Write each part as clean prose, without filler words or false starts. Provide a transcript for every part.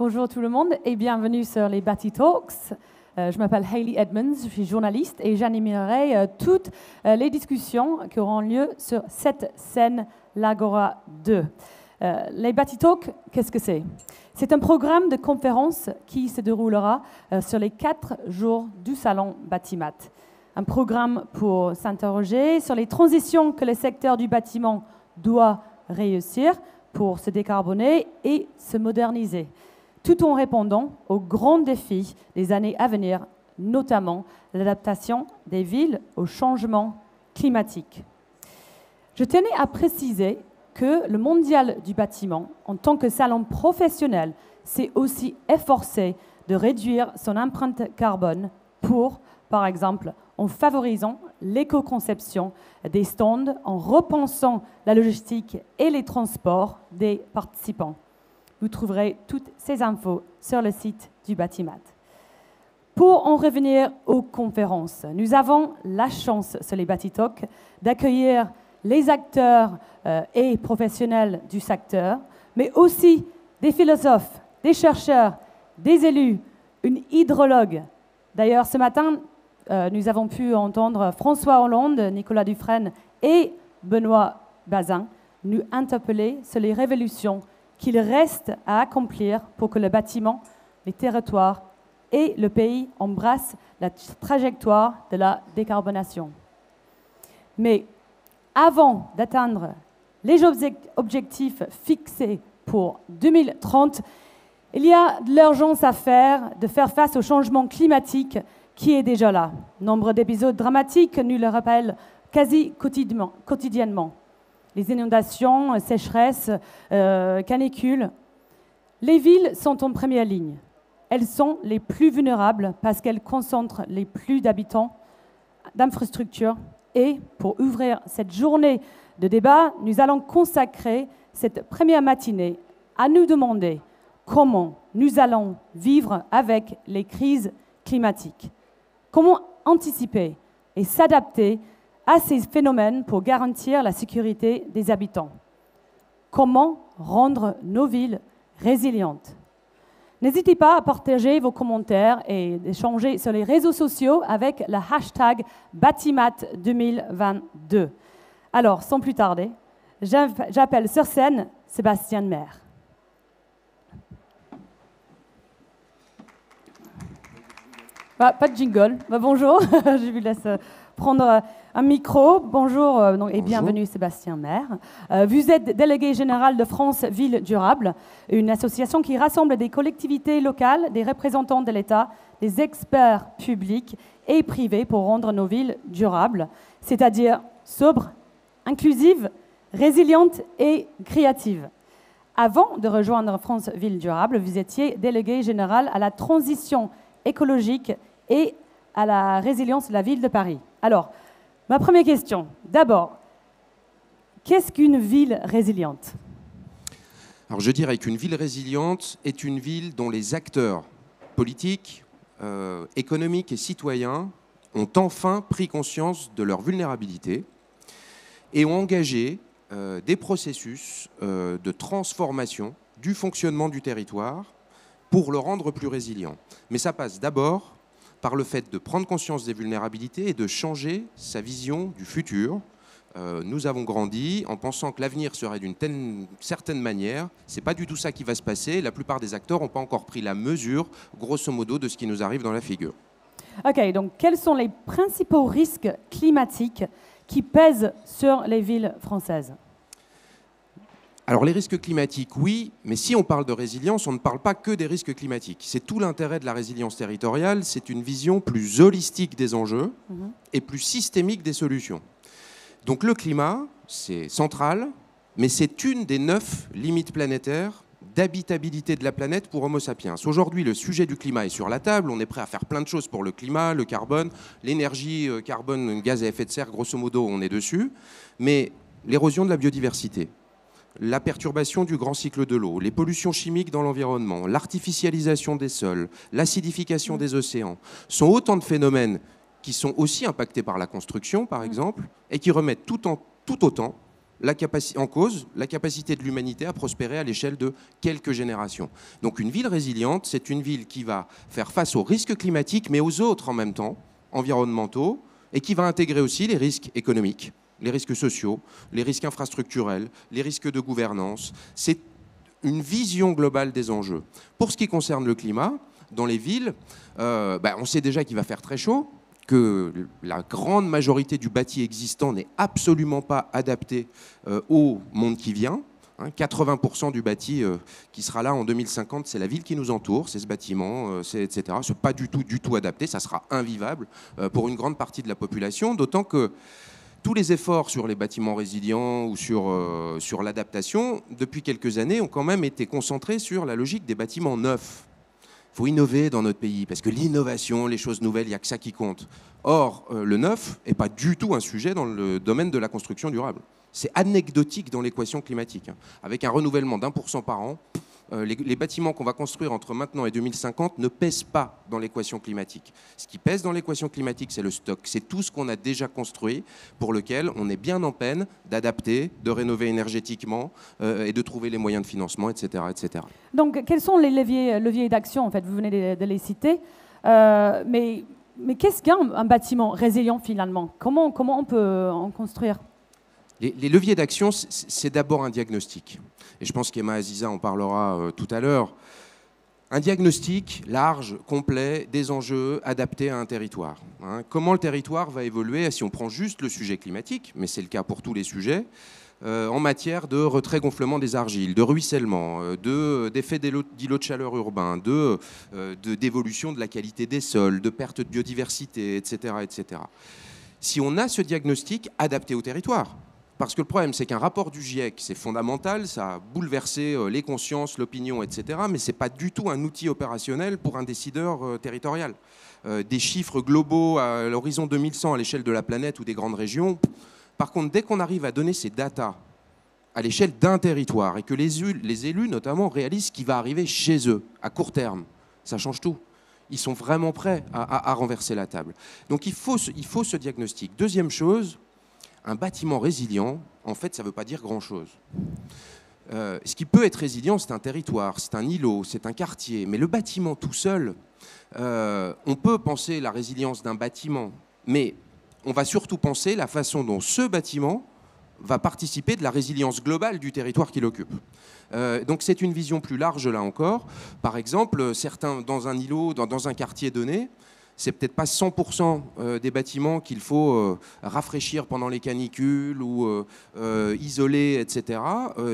Bonjour tout le monde et bienvenue sur les Bati Talks. Je m'appelle Hayley Edmonds, je suis journaliste et j'animerai toutes les discussions qui auront lieu sur cette scène, l'Agora 2. Les Bati Talks, qu'est-ce que c'est? C'est un programme de conférence qui se déroulera sur les 4 jours du salon Batimat. Un programme pour s'interroger sur les transitions que le secteur du bâtiment doit réussir pour se décarboner et se moderniser, tout en répondant aux grands défis des années à venir, notamment l'adaptation des villes au changement climatique. Je tenais à préciser que le Mondial du bâtiment, en tant que salon professionnel, s'est aussi efforcé de réduire son empreinte carbone pour, par exemple, en favorisant l'éco-conception des stands, en repensant la logistique et les transports des participants. Vous trouverez toutes ces infos sur le site du Batimat. Pour en revenir aux conférences, nous avons la chance sur les Bati Talks d'accueillir les acteurs et professionnels du secteur, mais aussi des philosophes, des chercheurs, des élus, une hydrologue. D'ailleurs, ce matin, nous avons pu entendre François Hollande, Nicolas Dufresne et Benoît Bazin nous interpeller sur les révolutions qu'il reste à accomplir pour que le bâtiment, les territoires et le pays embrassent la trajectoire de la décarbonation. Mais avant d'atteindre les objectifs fixés pour 2030, il y a de l'urgence à faire de faire face au changement climatique qui est déjà là. Nombre d'épisodes dramatiques nous le rappellent quasi quotidiennement. Les inondations, sécheresses, canicules. Les villes sont en première ligne. Elles sont les plus vulnérables parce qu'elles concentrent les plus d'habitants, d'infrastructures. Et pour ouvrir cette journée de débat, nous allons consacrer cette première matinée à nous demander comment nous allons vivre avec les crises climatiques. Comment anticiper et s'adapter à ces phénomènes pour garantir la sécurité des habitants? Comment rendre nos villes résilientes? N'hésitez pas à partager vos commentaires et d'échanger sur les réseaux sociaux avec le hashtag Batimat2022. Alors, sans plus tarder, j'appelle sur scène Sébastien Maire. Pas de jingle. Bonjour, je vous laisse prendre un micro. Bonjour, et bienvenue Sébastien Maire. Vous êtes délégué général de France Ville Durable, une association qui rassemble des collectivités locales, des représentants de l'État, des experts publics et privés pour rendre nos villes durables, c'est-à-dire sobres, inclusives, résilientes et créatives. Avant de rejoindre France Ville Durable, vous étiez délégué général à la transition écologique et à la résilience de la ville de Paris. Alors, ma première question, d'abord, qu'est-ce qu'une ville résiliente? Alors, je dirais qu'une ville résiliente est une ville dont les acteurs politiques, économiques et citoyens ont enfin pris conscience de leur vulnérabilité et ont engagé des processus de transformation du fonctionnement du territoire pour le rendre plus résilient. Mais ça passe d'abord par le fait de prendre conscience des vulnérabilités et de changer sa vision du futur. Nous avons grandi en pensant que l'avenir serait d'une certaine manière. Ce n'est pas du tout ça qui va se passer. La plupart des acteurs n'ont pas encore pris la mesure, grosso modo, de ce qui nous arrive dans la figure. Ok, donc quels sont les principaux risques climatiques qui pèsent sur les villes françaises? Alors les risques climatiques, oui, mais si on parle de résilience, on ne parle pas que des risques climatiques. C'est tout l'intérêt de la résilience territoriale, c'est une vision plus holistique des enjeux et plus systémique des solutions. Donc le climat, c'est central, mais c'est une des 9 limites planétaires d'habitabilité de la planète pour Homo sapiens. Aujourd'hui, le sujet du climat est sur la table, on est prêt à faire plein de choses pour le climat, le carbone, l'énergie, carbone, gaz à effet de serre, grosso modo, on est dessus, mais l'érosion de la biodiversité, la perturbation du grand cycle de l'eau, les pollutions chimiques dans l'environnement, l'artificialisation des sols, l'acidification des océans, sont autant de phénomènes qui sont aussi impactés par la construction, par exemple, et qui remettent tout autant en cause la capacité de l'humanité à prospérer à l'échelle de quelques générations. Donc une ville résiliente, c'est une ville qui va faire face aux risques climatiques, mais aux autres en même temps, environnementaux, et qui va intégrer aussi les risques économiques, les risques sociaux, les risques infrastructurels, les risques de gouvernance. C'est une vision globale des enjeux. Pour ce qui concerne le climat, dans les villes, on sait déjà qu'il va faire très chaud, que la grande majorité du bâti existant n'est absolument pas adapté au monde qui vient. 80% du bâti qui sera là en 2050, c'est la ville qui nous entoure, c'est ce bâtiment, etc. Ce n'est pas du tout adapté, ça sera invivable pour une grande partie de la population, d'autant que tous les efforts sur les bâtiments résilients ou sur l'adaptation, depuis quelques années, ont quand même été concentrés sur la logique des bâtiments neufs. Il faut innover dans notre pays, parce que l'innovation, les choses nouvelles, il n'y a que ça qui compte. Or, le neuf n'est pas du tout un sujet dans le domaine de la construction durable. C'est anecdotique dans l'équation climatique. Avec un renouvellement d'1% par an, les bâtiments qu'on va construire entre maintenant et 2050 ne pèsent pas dans l'équation climatique. Ce qui pèse dans l'équation climatique, c'est le stock. C'est tout ce qu'on a déjà construit, pour lequel on est bien en peine d'adapter, de rénover énergétiquement et de trouver les moyens de financement, etc. etc. Donc, quels sont les leviers d'action, en fait? Vous venez de les citer. Mais qu'est-ce qu'un bâtiment résilient, finalement? Comment on peut en construire? Les leviers d'action, c'est d'abord un diagnostic. Et je pense qu'Emma Aziza en parlera tout à l'heure. Un diagnostic large, complet, des enjeux adaptés à un territoire. Comment le territoire va évoluer, si on prend juste le sujet climatique, mais c'est le cas pour tous les sujets, en matière de retrait-gonflement des argiles, de ruissellement, d'effet d'îlots de chaleur urbains, d'évolution de la qualité des sols, de perte de biodiversité, etc., etc. Si on a ce diagnostic adapté au territoire, parce que le problème, c'est qu'un rapport du GIEC, c'est fondamental, ça a bouleversé les consciences, l'opinion, etc., mais ce n'est pas du tout un outil opérationnel pour un décideur territorial. Des chiffres globaux à l'horizon 2100 à l'échelle de la planète ou des grandes régions. Par contre, dès qu'on arrive à donner ces datas à l'échelle d'un territoire et que les élus, notamment, réalisent ce qui va arriver chez eux, à court terme, ça change tout. Ils sont vraiment prêts à renverser la table. Donc il faut ce diagnostic. Deuxième chose, un bâtiment résilient, en fait, ça ne veut pas dire grand-chose. Ce qui peut être résilient, c'est un territoire, c'est un îlot, c'est un quartier. Mais le bâtiment tout seul, on peut penser la résilience d'un bâtiment, mais on va surtout penser la façon dont ce bâtiment va participer de la résilience globale du territoire qu'il occupe. Donc c'est une vision plus large, là encore. Par exemple, certains, dans un îlot, dans un quartier donné, c'est peut-être pas 100% des bâtiments qu'il faut rafraîchir pendant les canicules ou isoler, etc.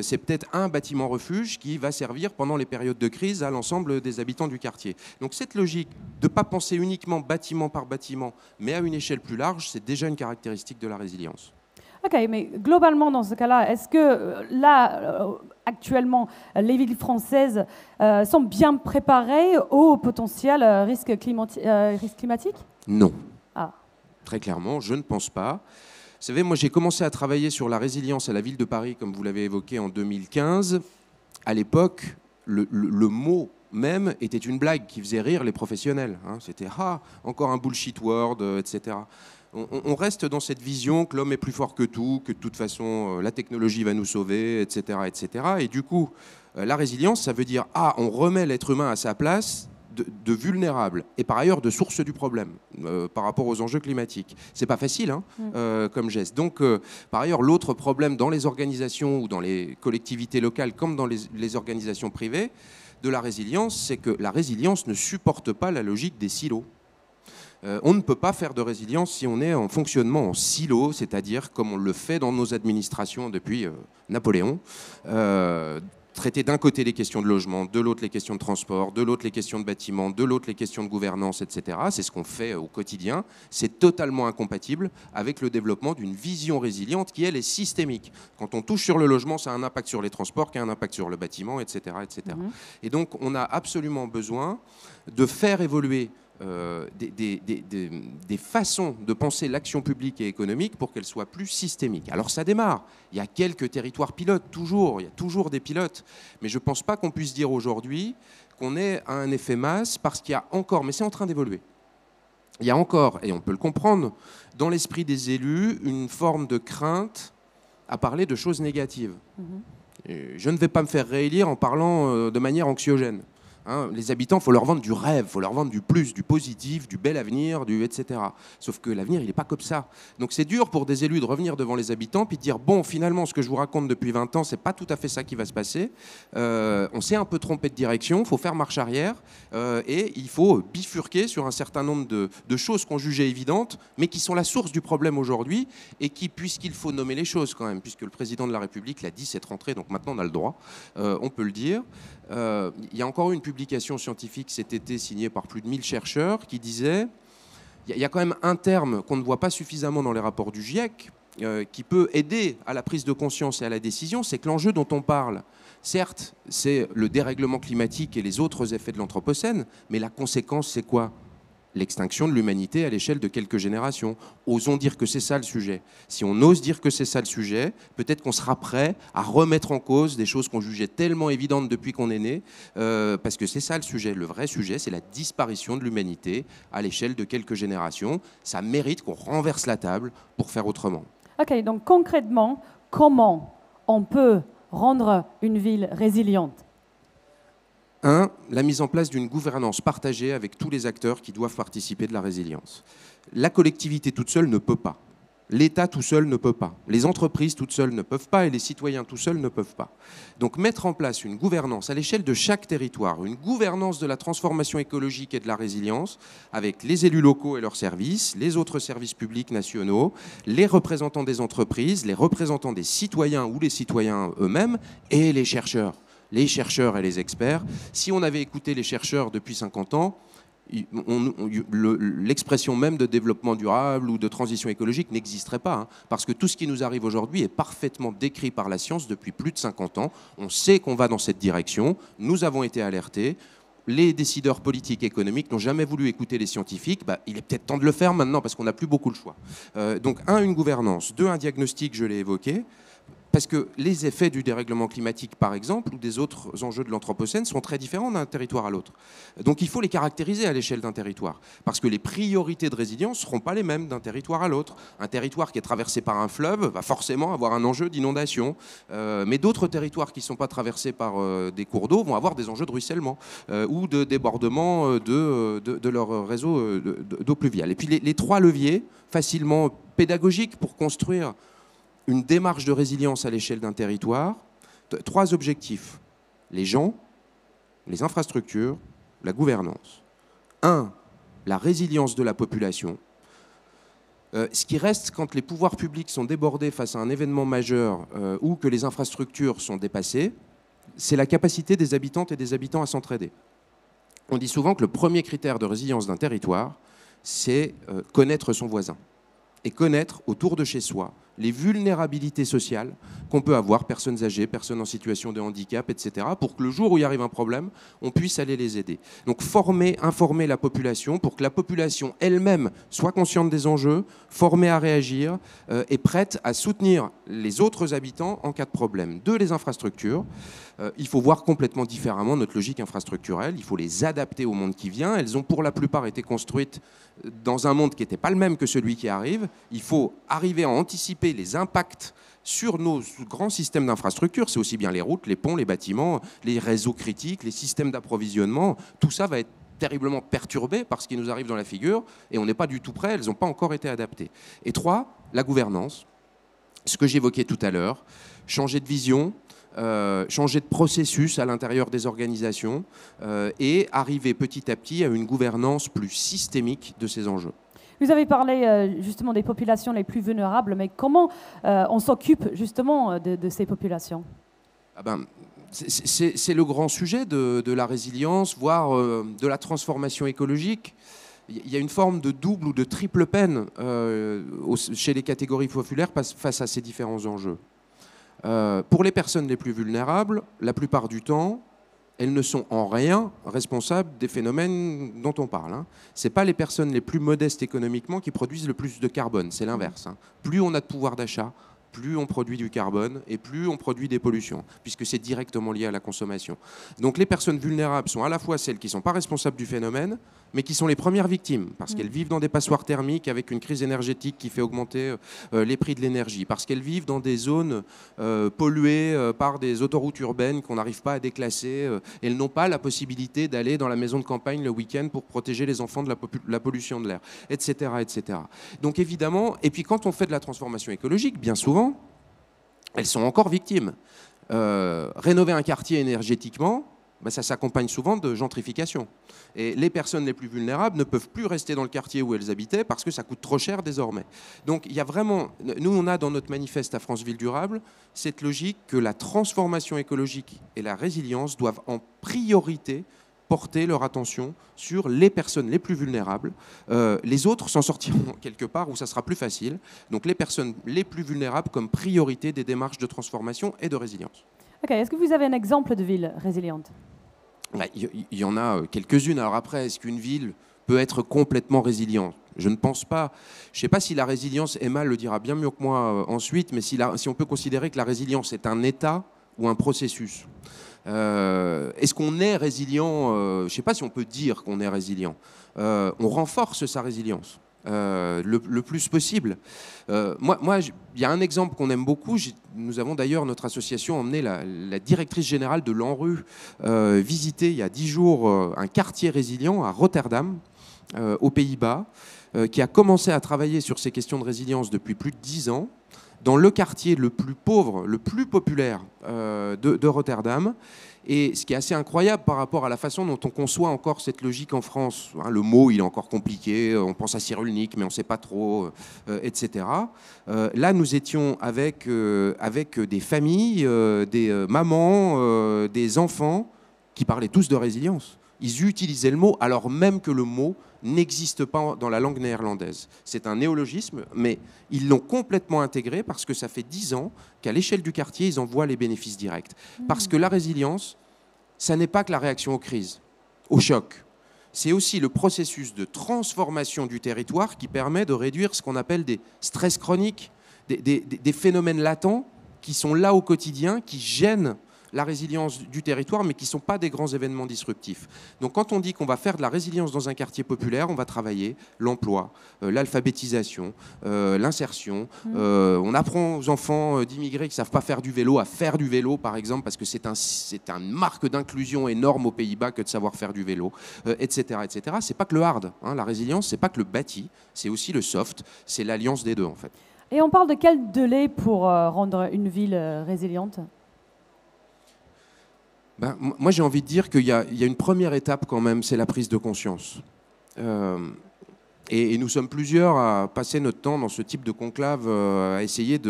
C'est peut-être un bâtiment refuge qui va servir pendant les périodes de crise à l'ensemble des habitants du quartier. Donc cette logique de ne pas penser uniquement bâtiment par bâtiment, mais à une échelle plus large, c'est déjà une caractéristique de la résilience. Ok, mais globalement, dans ce cas-là, est-ce que là, actuellement, les villes françaises sont bien préparées au potentiel risque climatique? Non. Ah. Très clairement, je ne pense pas. Vous savez, moi, j'ai commencé à travailler sur la résilience à la ville de Paris, comme vous l'avez évoqué, en 2015. À l'époque, le mot même était une blague qui faisait rire les professionnels. C'était « Ah, encore un bullshit word », etc. On reste dans cette vision que l'homme est plus fort que tout, que de toute façon la technologie va nous sauver, etc. etc. Et du coup, la résilience, ça veut dire on remet l'être humain à sa place de vulnérable et par ailleurs de source du problème par rapport aux enjeux climatiques. C'est pas facile comme geste. Donc, par ailleurs, l'autre problème dans les organisations ou dans les collectivités locales comme dans les organisations privées de la résilience, c'est que la résilience ne supporte pas la logique des silos. On ne peut pas faire de résilience si on est en fonctionnement en silo, c'est-à-dire comme on le fait dans nos administrations depuis Napoléon, traiter d'un côté les questions de logement, de l'autre les questions de transport, de l'autre les questions de bâtiment, de l'autre les questions de gouvernance, etc. C'est ce qu'on fait au quotidien. C'est totalement incompatible avec le développement d'une vision résiliente qui, elle, est systémique. Quand on touche sur le logement, ça a un impact sur les transports, qui a un impact sur le bâtiment, etc. etc. Et donc, on a absolument besoin de faire évoluer des façons de penser l'action publique et économique pour qu'elle soit plus systémique. Alors ça démarre, il y a quelques territoires pilotes, il y a toujours des pilotes, mais je ne pense pas qu'on puisse dire aujourd'hui qu'on est à un effet masse parce qu'il y a encore, mais c'est en train d'évoluer, il y a encore, et on peut le comprendre, dans l'esprit des élus, une forme de crainte à parler de choses négatives. Et je ne vais pas me faire réélire en parlant de manière anxiogène. Hein, les habitants, il faut leur vendre du rêve, il faut leur vendre du plus, du positif, du bel avenir, etc. Sauf que l'avenir, il n'est pas comme ça. Donc c'est dur pour des élus de revenir devant les habitants puis de dire, bon, finalement, ce que je vous raconte depuis 20 ans, c'est pas tout à fait ça qui va se passer. On s'est un peu trompé de direction, il faut faire marche arrière et il faut bifurquer sur un certain nombre de choses qu'on jugeait évidentes, mais qui sont la source du problème aujourd'hui et qui, puisqu'il faut nommer les choses quand même, puisque le président de la République l'a dit cette rentrée, donc maintenant on a le droit, on peut le dire. Il y a encore eu une publication scientifique cet été signée par plus de 1000 chercheurs qui disait il y a quand même un terme qu'on ne voit pas suffisamment dans les rapports du GIEC qui peut aider à la prise de conscience et à la décision, c'est que l'enjeu dont on parle, certes, c'est le dérèglement climatique et les autres effets de l'Anthropocène, mais la conséquence, c'est quoi ? L'extinction de l'humanité à l'échelle de quelques générations. Osons dire que c'est ça le sujet. Si on ose dire que c'est ça le sujet, peut-être qu'on sera prêt à remettre en cause des choses qu'on jugeait tellement évidentes depuis qu'on est né, parce que c'est ça le sujet. Le vrai sujet, c'est la disparition de l'humanité à l'échelle de quelques générations. Ça mérite qu'on renverse la table pour faire autrement. Ok, donc concrètement, comment on peut rendre une ville résiliente ? 1. La mise en place d'une gouvernance partagée avec tous les acteurs qui doivent participer de la résilience. La collectivité toute seule ne peut pas. L'État tout seul ne peut pas. Les entreprises toutes seules ne peuvent pas et les citoyens tout seuls ne peuvent pas. Donc mettre en place une gouvernance à l'échelle de chaque territoire, une gouvernance de la transformation écologique et de la résilience avec les élus locaux et leurs services, les autres services publics nationaux, les représentants des entreprises, les représentants des citoyens ou les citoyens eux-mêmes et les chercheurs et les experts. Si on avait écouté les chercheurs depuis 50 ans, l'expression même de développement durable ou de transition écologique n'existerait pas, hein, parce que tout ce qui nous arrive aujourd'hui est parfaitement décrit par la science depuis plus de 50 ans. On sait qu'on va dans cette direction, nous avons été alertés. Les décideurs politiques et économiques n'ont jamais voulu écouter les scientifiques. Il est peut-être temps de le faire maintenant parce qu'on n'a plus beaucoup le choix. Donc, 1, une gouvernance, 2, un diagnostic, je l'ai évoqué. Parce que les effets du dérèglement climatique, par exemple, ou des autres enjeux de l'Anthropocène sont très différents d'un territoire à l'autre. Donc il faut les caractériser à l'échelle d'un territoire. Parce que les priorités de résilience ne seront pas les mêmes d'un territoire à l'autre. Un territoire qui est traversé par un fleuve va forcément avoir un enjeu d'inondation. Mais d'autres territoires qui ne sont pas traversés par des cours d'eau vont avoir des enjeux de ruissellement ou de débordement de leur réseau d'eau pluviale. Et puis les 3 leviers, facilement pédagogiques pour construire une démarche de résilience à l'échelle d'un territoire, 3 objectifs. Les gens, les infrastructures, la gouvernance. 1, la résilience de la population. Ce qui reste quand les pouvoirs publics sont débordés face à un événement majeur ou que les infrastructures sont dépassées, c'est la capacité des habitantes et des habitants à s'entraider. On dit souvent que le premier critère de résilience d'un territoire, c'est connaître son voisin et connaître autour de chez soi les vulnérabilités sociales qu'on peut avoir, personnes âgées, personnes en situation de handicap, etc., pour que le jour où il arrive un problème, on puisse aller les aider. Donc former, informer la population pour que la population elle-même soit consciente des enjeux, formée à réagir et prête à soutenir les autres habitants en cas de problème. 2, les infrastructures. Il faut voir complètement différemment notre logique infrastructurelle. Il faut les adapter au monde qui vient. Elles ont pour la plupart été construites dans un monde qui n'était pas le même que celui qui arrive. Il faut arriver à anticiper les impacts sur nos grands systèmes d'infrastructure. C'est aussi bien les routes, les ponts, les bâtiments, les réseaux critiques, les systèmes d'approvisionnement. Tout ça va être terriblement perturbé par ce qui nous arrive dans la figure et on n'est pas du tout prêt. Elles n'ont pas encore été adaptées. Et 3, la gouvernance. Ce que j'évoquais tout à l'heure, changer de vision, changer de processus à l'intérieur des organisations et arriver petit à petit à une gouvernance plus systémique de ces enjeux. Vous avez parlé justement des populations les plus vulnérables, mais comment on s'occupe justement de ces populations ? C'est le grand sujet de la résilience, voire de la transformation écologique. Il y a une forme de double ou de triple peine chez les catégories populaires face à ces différents enjeux. Pour les personnes les plus vulnérables, la plupart du temps, elles ne sont en rien responsables des phénomènes dont on parle. Ce n'est pas les personnes les plus modestes économiquement qui produisent le plus de carbone, c'est l'inverse. Plus on a de pouvoir d'achat, plus on produit du carbone et plus on produit des pollutions, puisque c'est directement lié à la consommation. Donc les personnes vulnérables sont à la fois celles qui ne sont pas responsables du phénomène, mais qui sont les premières victimes, parce qu'elles vivent dans des passoires thermiques avec une crise énergétique qui fait augmenter les prix de l'énergie, parce qu'elles vivent dans des zones polluées par des autoroutes urbaines qu'on n'arrive pas à déclasser. Elles n'ont pas la possibilité d'aller dans la maison de campagne le week-end pour protéger les enfants de la pollution de l'air, etc., etc. Donc évidemment, et puis quand on fait de la transformation écologique, bien souvent, elles sont encore victimes. Rénover un quartier énergétiquement, ça s'accompagne souvent de gentrification. Et les personnes les plus vulnérables ne peuvent plus rester dans le quartier où elles habitaient parce que ça coûte trop cher désormais. Donc il y a vraiment, nous on a dans notre manifeste à France Ville Durable cette logique que la transformation écologique et la résilience doivent en priorité porter leur attention sur les personnes les plus vulnérables. Les autres s'en sortiront quelque part où ça sera plus facile. Donc les personnes les plus vulnérables comme priorité des démarches de transformation et de résilience. Ok, est-ce que vous avez un exemple de ville résiliente? Il y en a quelques-unes. Alors après, est-ce qu'une ville peut être complètement résiliente? Je ne pense pas. Je ne sais pas si la résilience, Emma le dira bien mieux que moi ensuite, mais si on peut considérer que la résilience est un état ou un processus. Est-ce qu'on est résilient? Je ne sais pas si on peut dire qu'on est résilient. On renforce sa résilience. Le plus possible. Moi, il y a un exemple qu'on aime beaucoup. Nous avons d'ailleurs, notre association, emmené la directrice générale de l'ANRU visiter il y a 10 jours un quartier résilient à Rotterdam, aux Pays-Bas, qui a commencé à travailler sur ces questions de résilience depuis plus de 10 ans, dans le quartier le plus pauvre, le plus populaire de Rotterdam. Et ce qui est assez incroyable par rapport à la façon dont on conçoit encore cette logique en France, hein, le mot il est encore compliqué, on pense à Cyrulnik mais on ne sait pas trop, etc. Là nous étions avec des familles, des mamans, des enfants qui parlaient tous de résilience. Ils utilisaient le mot alors même que le mot n'existe pas dans la langue néerlandaise. C'est un néologisme, mais ils l'ont complètement intégré parce que ça fait 10 ans qu'à l'échelle du quartier, ils en voient les bénéfices directs. Parce que la résilience, ça n'est pas que la réaction aux crises, au choc. C'est aussi le processus de transformation du territoire qui permet de réduire ce qu'on appelle des stress chroniques, des phénomènes latents qui sont là au quotidien, qui gênent la résilience du territoire, mais qui ne sont pas des grands événements disruptifs. Donc quand on dit qu'on va faire de la résilience dans un quartier populaire, on va travailler l'emploi, l'alphabétisation, l'insertion. On apprend aux enfants d'immigrés qui ne savent pas faire du vélo à faire du vélo, par exemple, parce que c'est une marque d'inclusion énorme aux Pays-Bas que de savoir faire du vélo, etc. etc. Ce n'est pas que le hard. Hein, la résilience, ce n'est pas que le bâti, c'est aussi le soft. C'est l'alliance des deux, en fait. Et on parle de quel délai pour rendre une ville résiliente ? Moi, j'ai envie de dire qu'il y a une première étape quand même, c'est la prise de conscience. Et nous sommes plusieurs à passer notre temps dans ce type de conclave, à essayer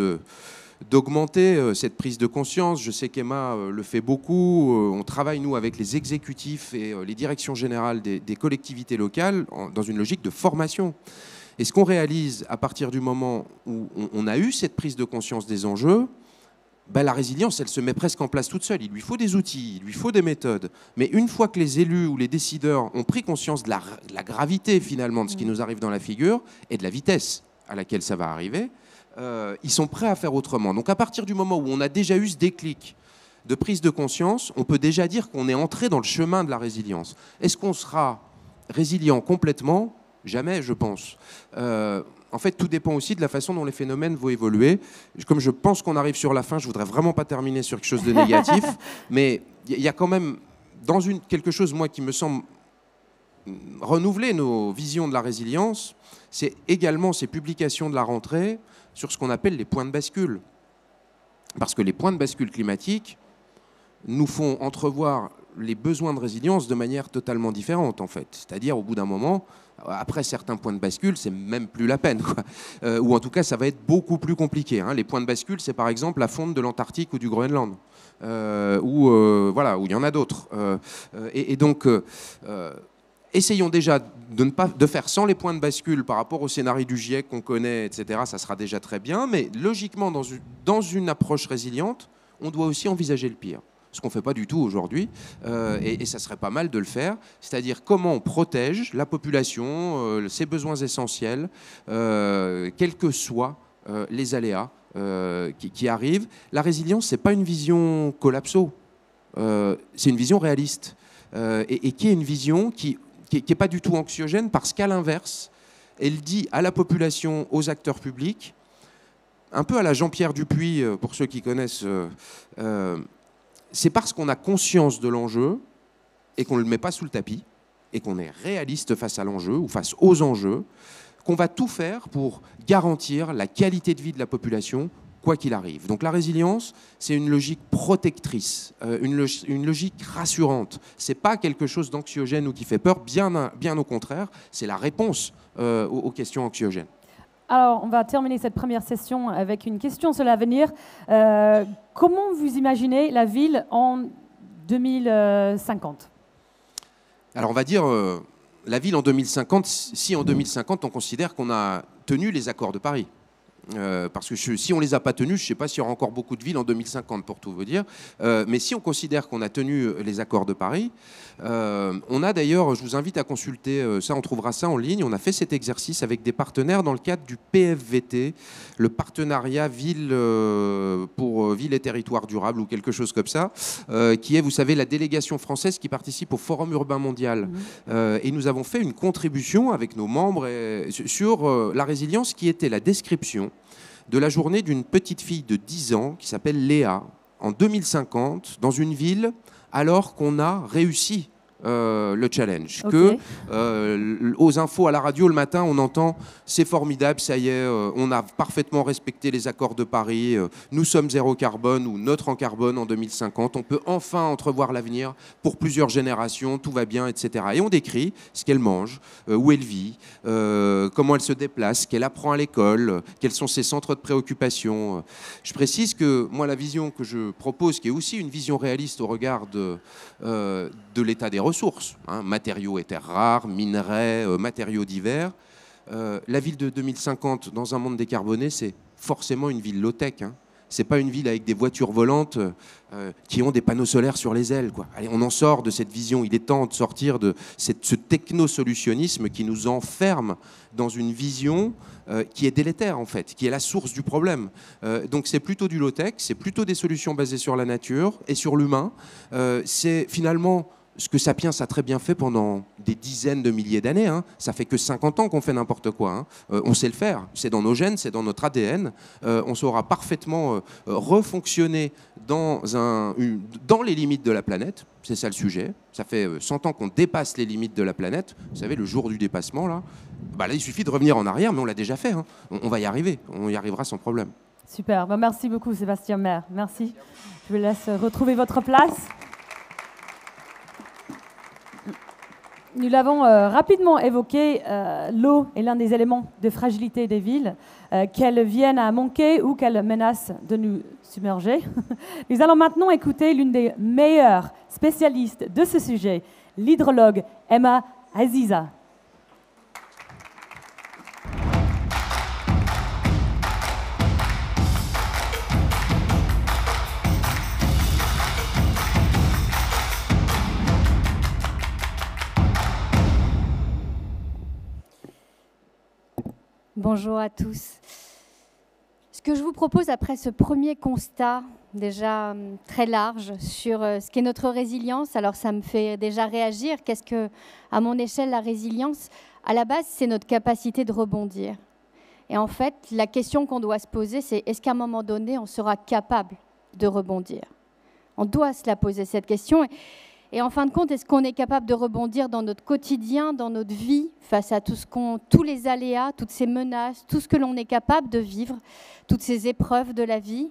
d'augmenter cette prise de conscience. Je sais qu'Emma le fait beaucoup. On travaille, nous, avec les exécutifs et les directions générales des collectivités locales dans une logique de formation. Et ce qu'on réalise à partir du moment où on a eu cette prise de conscience des enjeux, la résilience, elle se met presque en place toute seule. Il lui faut des outils, il lui faut des méthodes. Mais une fois que les élus ou les décideurs ont pris conscience de la gravité, finalement, de ce qui nous arrive dans la figure et de la vitesse à laquelle ça va arriver, ils sont prêts à faire autrement. Donc à partir du moment où on a déjà eu ce déclic de prise de conscience, on peut déjà dire qu'on est entré dans le chemin de la résilience. Est-ce qu'on sera résilient complètement ? Jamais, je pense. En fait, tout dépend aussi de la façon dont les phénomènes vont évoluer. Comme je pense qu'on arrive sur la fin, je ne voudrais vraiment pas terminer sur quelque chose de négatif, mais il y a quand même, dans quelque chose, moi, qui me semble renouveler nos visions de la résilience, c'est également ces publications de la rentrée sur ce qu'on appelle les points de bascule. Parce que les points de bascule climatiques nous font entrevoir les besoins de résilience de manière totalement différente, en fait. C'est-à-dire, au bout d'un moment, après certains points de bascule, c'est même plus la peine, quoi. Ou en tout cas, ça va être beaucoup plus compliqué. Hein. Les points de bascule, c'est par exemple la fonte de l'Antarctique ou du Groenland, où il y en a d'autres. Et donc, essayons déjà de faire sans les points de bascule par rapport au scénario du GIEC qu'on connaît, etc. Ça sera déjà très bien, mais logiquement, dans une approche résiliente, on doit aussi envisager le pire. Ce qu'on ne fait pas du tout aujourd'hui, et ça serait pas mal de le faire, c'est-à-dire comment on protège la population, ses besoins essentiels, quelle que soit les aléas qui arrivent. La résilience, ce n'est pas une vision collapso, c'est une vision réaliste et qui est une vision qui n'est pas du tout anxiogène parce qu'à l'inverse, elle dit à la population, aux acteurs publics, un peu à la Jean-Pierre Dupuis, pour ceux qui connaissent, c'est parce qu'on a conscience de l'enjeu et qu'on ne le met pas sous le tapis et qu'on est réaliste face à l'enjeu ou face aux enjeux, qu'on va tout faire pour garantir la qualité de vie de la population, quoi qu'il arrive. Donc la résilience, c'est une logique protectrice, une logique rassurante. Ce n'est pas quelque chose d'anxiogène ou qui fait peur, bien au contraire, c'est la réponse aux questions anxiogènes. Alors, on va terminer cette première session avec une question sur l'avenir. Comment vous imaginez la ville en 2050 ? Alors, on va dire la ville en 2050, si en 2050, on considère qu'on a tenu les accords de Paris. Parce que si on ne les a pas tenus, je ne sais pas s'il y aura encore beaucoup de villes en 2050, pour tout vous dire. Mais si on considère qu'on a tenu les accords de Paris, on a d'ailleurs, je vous invite à consulter ça, on trouvera ça en ligne, on a fait cet exercice avec des partenaires dans le cadre du PFVT, le partenariat pour ville et territoire durable ou quelque chose comme ça, qui est, vous savez, la délégation française qui participe au Forum urbain mondial. Et nous avons fait une contribution avec nos membres sur la résilience qui était la description de la journée d'une petite fille de 10 ans qui s'appelle Léa, en 2050, dans une ville, alors qu'on a réussi le challenge. Okay. Aux infos à la radio le matin, on entend « c'est formidable, ça y est, on a parfaitement respecté les accords de Paris, nous sommes zéro carbone ou neutre en carbone en 2050, on peut enfin entrevoir l'avenir pour plusieurs générations, tout va bien, etc. » Et on décrit ce qu'elle mange, où elle vit, comment elle se déplace, ce qu'elle apprend à l'école, quels sont ses centres de préoccupation. Je précise que moi, la vision que je propose, qui est aussi une vision réaliste au regard de l'état des ressources, hein, matériaux et terres rares, minerais, matériaux divers. La ville de 2050, dans un monde décarboné, c'est forcément une ville low-tech. Hein. Ce n'est pas une ville avec des voitures volantes qui ont des panneaux solaires sur les ailes, quoi. Allez, on en sort de cette vision. Il est temps de sortir de ce technosolutionnisme qui nous enferme dans une vision qui est délétère, en fait, qui est la source du problème. Donc c'est plutôt du low-tech, c'est plutôt des solutions basées sur la nature et sur l'humain. C'est finalement ce que Sapiens a très bien fait pendant des dizaines de milliers d'années. Hein. Ça fait que 50 ans qu'on fait n'importe quoi. Hein. On sait le faire. C'est dans nos gènes, c'est dans notre ADN. On saura parfaitement refonctionner dans les limites de la planète. C'est ça le sujet. Ça fait 100 ans qu'on dépasse les limites de la planète. Vous savez, le jour du dépassement, là, là il suffit de revenir en arrière, mais on l'a déjà fait. Hein. On va y arriver. On y arrivera sans problème. Super. Merci beaucoup, Sébastien Maire. Merci. Je vous laisse retrouver votre place. Nous l'avons rapidement évoqué, l'eau est l'un des éléments de fragilité des villes, qu'elles viennent à manquer ou qu'elles menacent de nous submerger. Nous allons maintenant écouter l'une des meilleures spécialistes de ce sujet, l'hydrologue Emma Aziza. Bonjour à tous. Ce que je vous propose après ce premier constat déjà très large sur ce qu'est notre résilience, alors ça me fait déjà réagir. Qu'est-ce que, à mon échelle, la résilience ? À la base, c'est notre capacité de rebondir. Et en fait, la question qu'on doit se poser, c'est est-ce qu'à un moment donné, on sera capable de rebondir ? On doit se la poser, cette question. Et en fin de compte, est-ce qu'on est capable de rebondir dans notre quotidien, dans notre vie, face à tous les aléas, toutes ces menaces, tout ce que l'on est capable de vivre, toutes ces épreuves de la vie,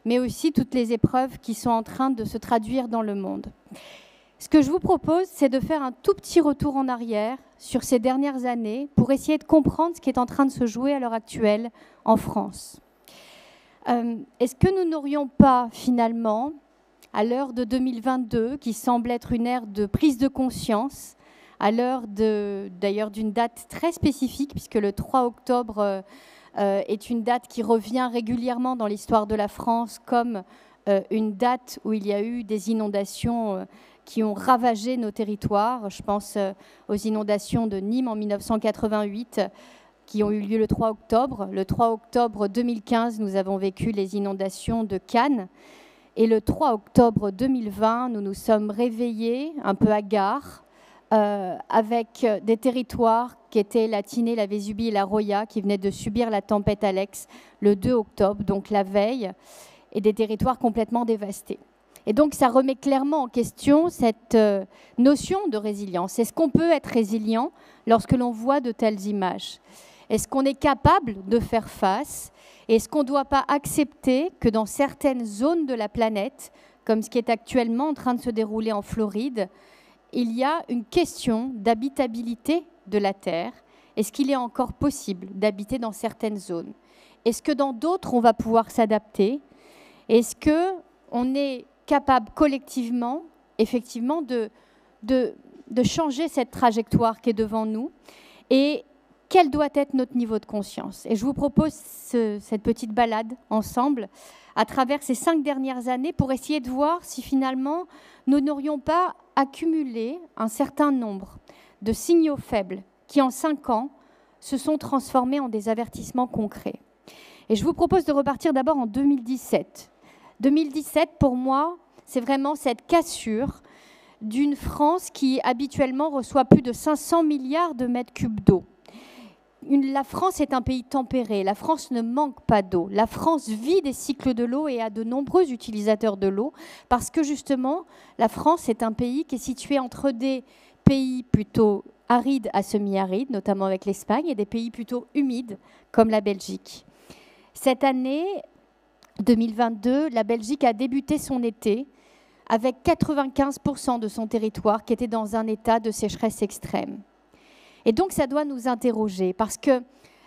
mais aussi toutes les épreuves qui sont en train de se traduire dans le monde. Ce que je vous propose, c'est de faire un tout petit retour en arrière sur ces dernières années pour essayer de comprendre ce qui est en train de se jouer à l'heure actuelle en France. Est-ce que nous n'aurions pas, finalement, à l'heure de 2022, qui semble être une ère de prise de conscience, à l'heure d'ailleurs d'une date très spécifique, puisque le 3 octobre est une date qui revient régulièrement dans l'histoire de la France comme une date où il y a eu des inondations qui ont ravagé nos territoires. Je pense aux inondations de Nîmes en 1988, qui ont eu lieu le 3 octobre. Le 3 octobre 2015, nous avons vécu les inondations de Cannes. Et le 3 octobre 2020, nous nous sommes réveillés un peu hagards avec des territoires qui étaient la Tinée, la Vésubie et la Roya qui venaient de subir la tempête Alex le 2 octobre, donc la veille, et des territoires complètement dévastés. Et donc, ça remet clairement en question cette notion de résilience. Est-ce qu'on peut être résilient lorsque l'on voit de telles images ? Est-ce qu'on est capable de faire face ? Est-ce qu'on ne doit pas accepter que dans certaines zones de la planète, comme ce qui est actuellement en train de se dérouler en Floride, il y a une question d'habitabilité de la Terre ? Est-ce qu'il est encore possible d'habiter dans certaines zones ? Est-ce que dans d'autres, on va pouvoir s'adapter ? Est-ce qu'on est capable collectivement, effectivement, de changer cette trajectoire qui est devant nous ? Et quel doit être notre niveau de conscience ? Et je vous propose cette petite balade ensemble à travers ces 5 dernières années pour essayer de voir si finalement nous n'aurions pas accumulé un certain nombre de signaux faibles qui en 5 ans se sont transformés en des avertissements concrets. Et je vous propose de repartir d'abord en 2017. 2017, pour moi, c'est vraiment cette cassure d'une France qui habituellement reçoit plus de 500 milliards de mètres cubes d'eau. La France est un pays tempéré, la France ne manque pas d'eau. La France vit des cycles de l'eau et a de nombreux utilisateurs de l'eau parce que justement, la France est un pays qui est situé entre des pays plutôt arides à semi-arides, notamment avec l'Espagne, et des pays plutôt humides comme la Belgique. Cette année 2022, la Belgique a débuté son été avec 95% de son territoire qui était dans un état de sécheresse extrême. Et donc, ça doit nous interroger parce que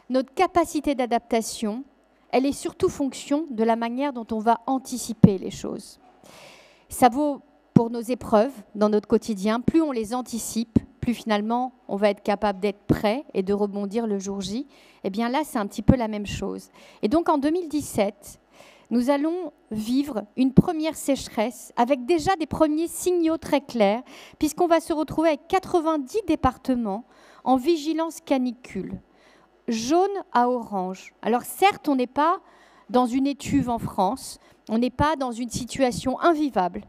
notre capacité d'adaptation, elle est surtout fonction de la manière dont on va anticiper les choses. Ça vaut pour nos épreuves dans notre quotidien. Plus on les anticipe, plus finalement, on va être capable d'être prêt et de rebondir le jour J. Eh bien là, c'est un petit peu la même chose. Et donc, en 2017, nous allons vivre une première sécheresse avec déjà des premiers signaux très clairs, puisqu'on va se retrouver avec 90 départements en vigilance canicule, jaune à orange. Alors certes, on n'est pas dans une étuve en France, on n'est pas dans une situation invivable,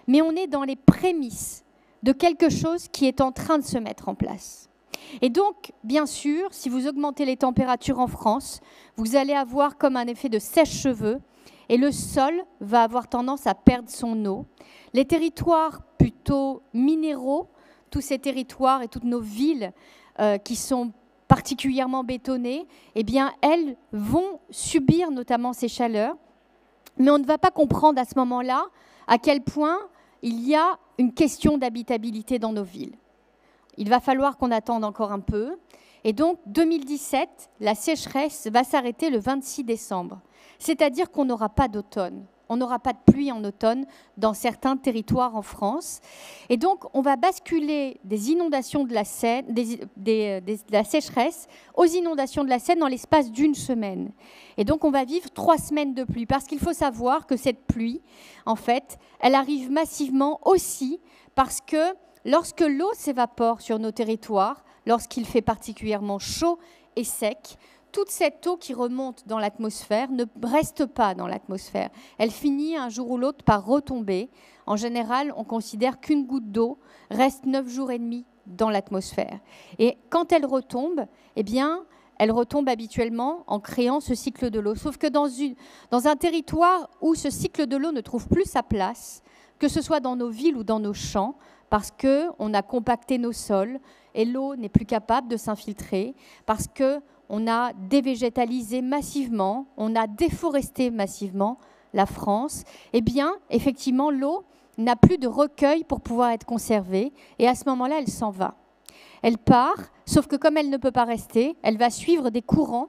mais on est dans les prémices de quelque chose qui est en train de se mettre en place. Et donc, bien sûr, si vous augmentez les températures en France, vous allez avoir comme un effet de sèche-cheveux et le sol va avoir tendance à perdre son eau. Les territoires plutôt minéraux, tous ces territoires et toutes nos villes qui sont particulièrement bétonnées, eh bien, elles vont subir notamment ces chaleurs. Mais on ne va pas comprendre à ce moment-là à quel point il y a une question d'habitabilité dans nos villes. Il va falloir qu'on attende encore un peu. Et donc, 2017, la sécheresse va s'arrêter le 26 décembre. C'est-à-dire qu'on n'aura pas d'automne. On n'aura pas de pluie en automne dans certains territoires en France. Et donc, on va basculer des inondations de la Seine, de la sécheresse aux inondations de la Seine dans l'espace d'1 semaine. Et donc, on va vivre 3 semaines de pluie. Parce qu'il faut savoir que cette pluie, en fait, elle arrive massivement aussi parce que lorsque l'eau s'évapore sur nos territoires, lorsqu'il fait particulièrement chaud et sec, toute cette eau qui remonte dans l'atmosphère ne reste pas dans l'atmosphère. Elle finit un jour ou l'autre par retomber. En général, on considère qu'une goutte d'eau reste 9 jours et demi dans l'atmosphère. Et quand elle retombe, eh bien, elle retombe habituellement en créant ce cycle de l'eau. Sauf que dans un territoire où ce cycle de l'eau ne trouve plus sa place, que ce soit dans nos villes ou dans nos champs, parce qu'on a compacté nos sols et l'eau n'est plus capable de s'infiltrer, parce qu'on a dévégétalisé massivement, on a déforesté massivement la France, eh bien, effectivement, l'eau n'a plus de recueil pour pouvoir être conservée, et à ce moment-là, elle s'en va. Elle part, sauf que comme elle ne peut pas rester, elle va suivre des courants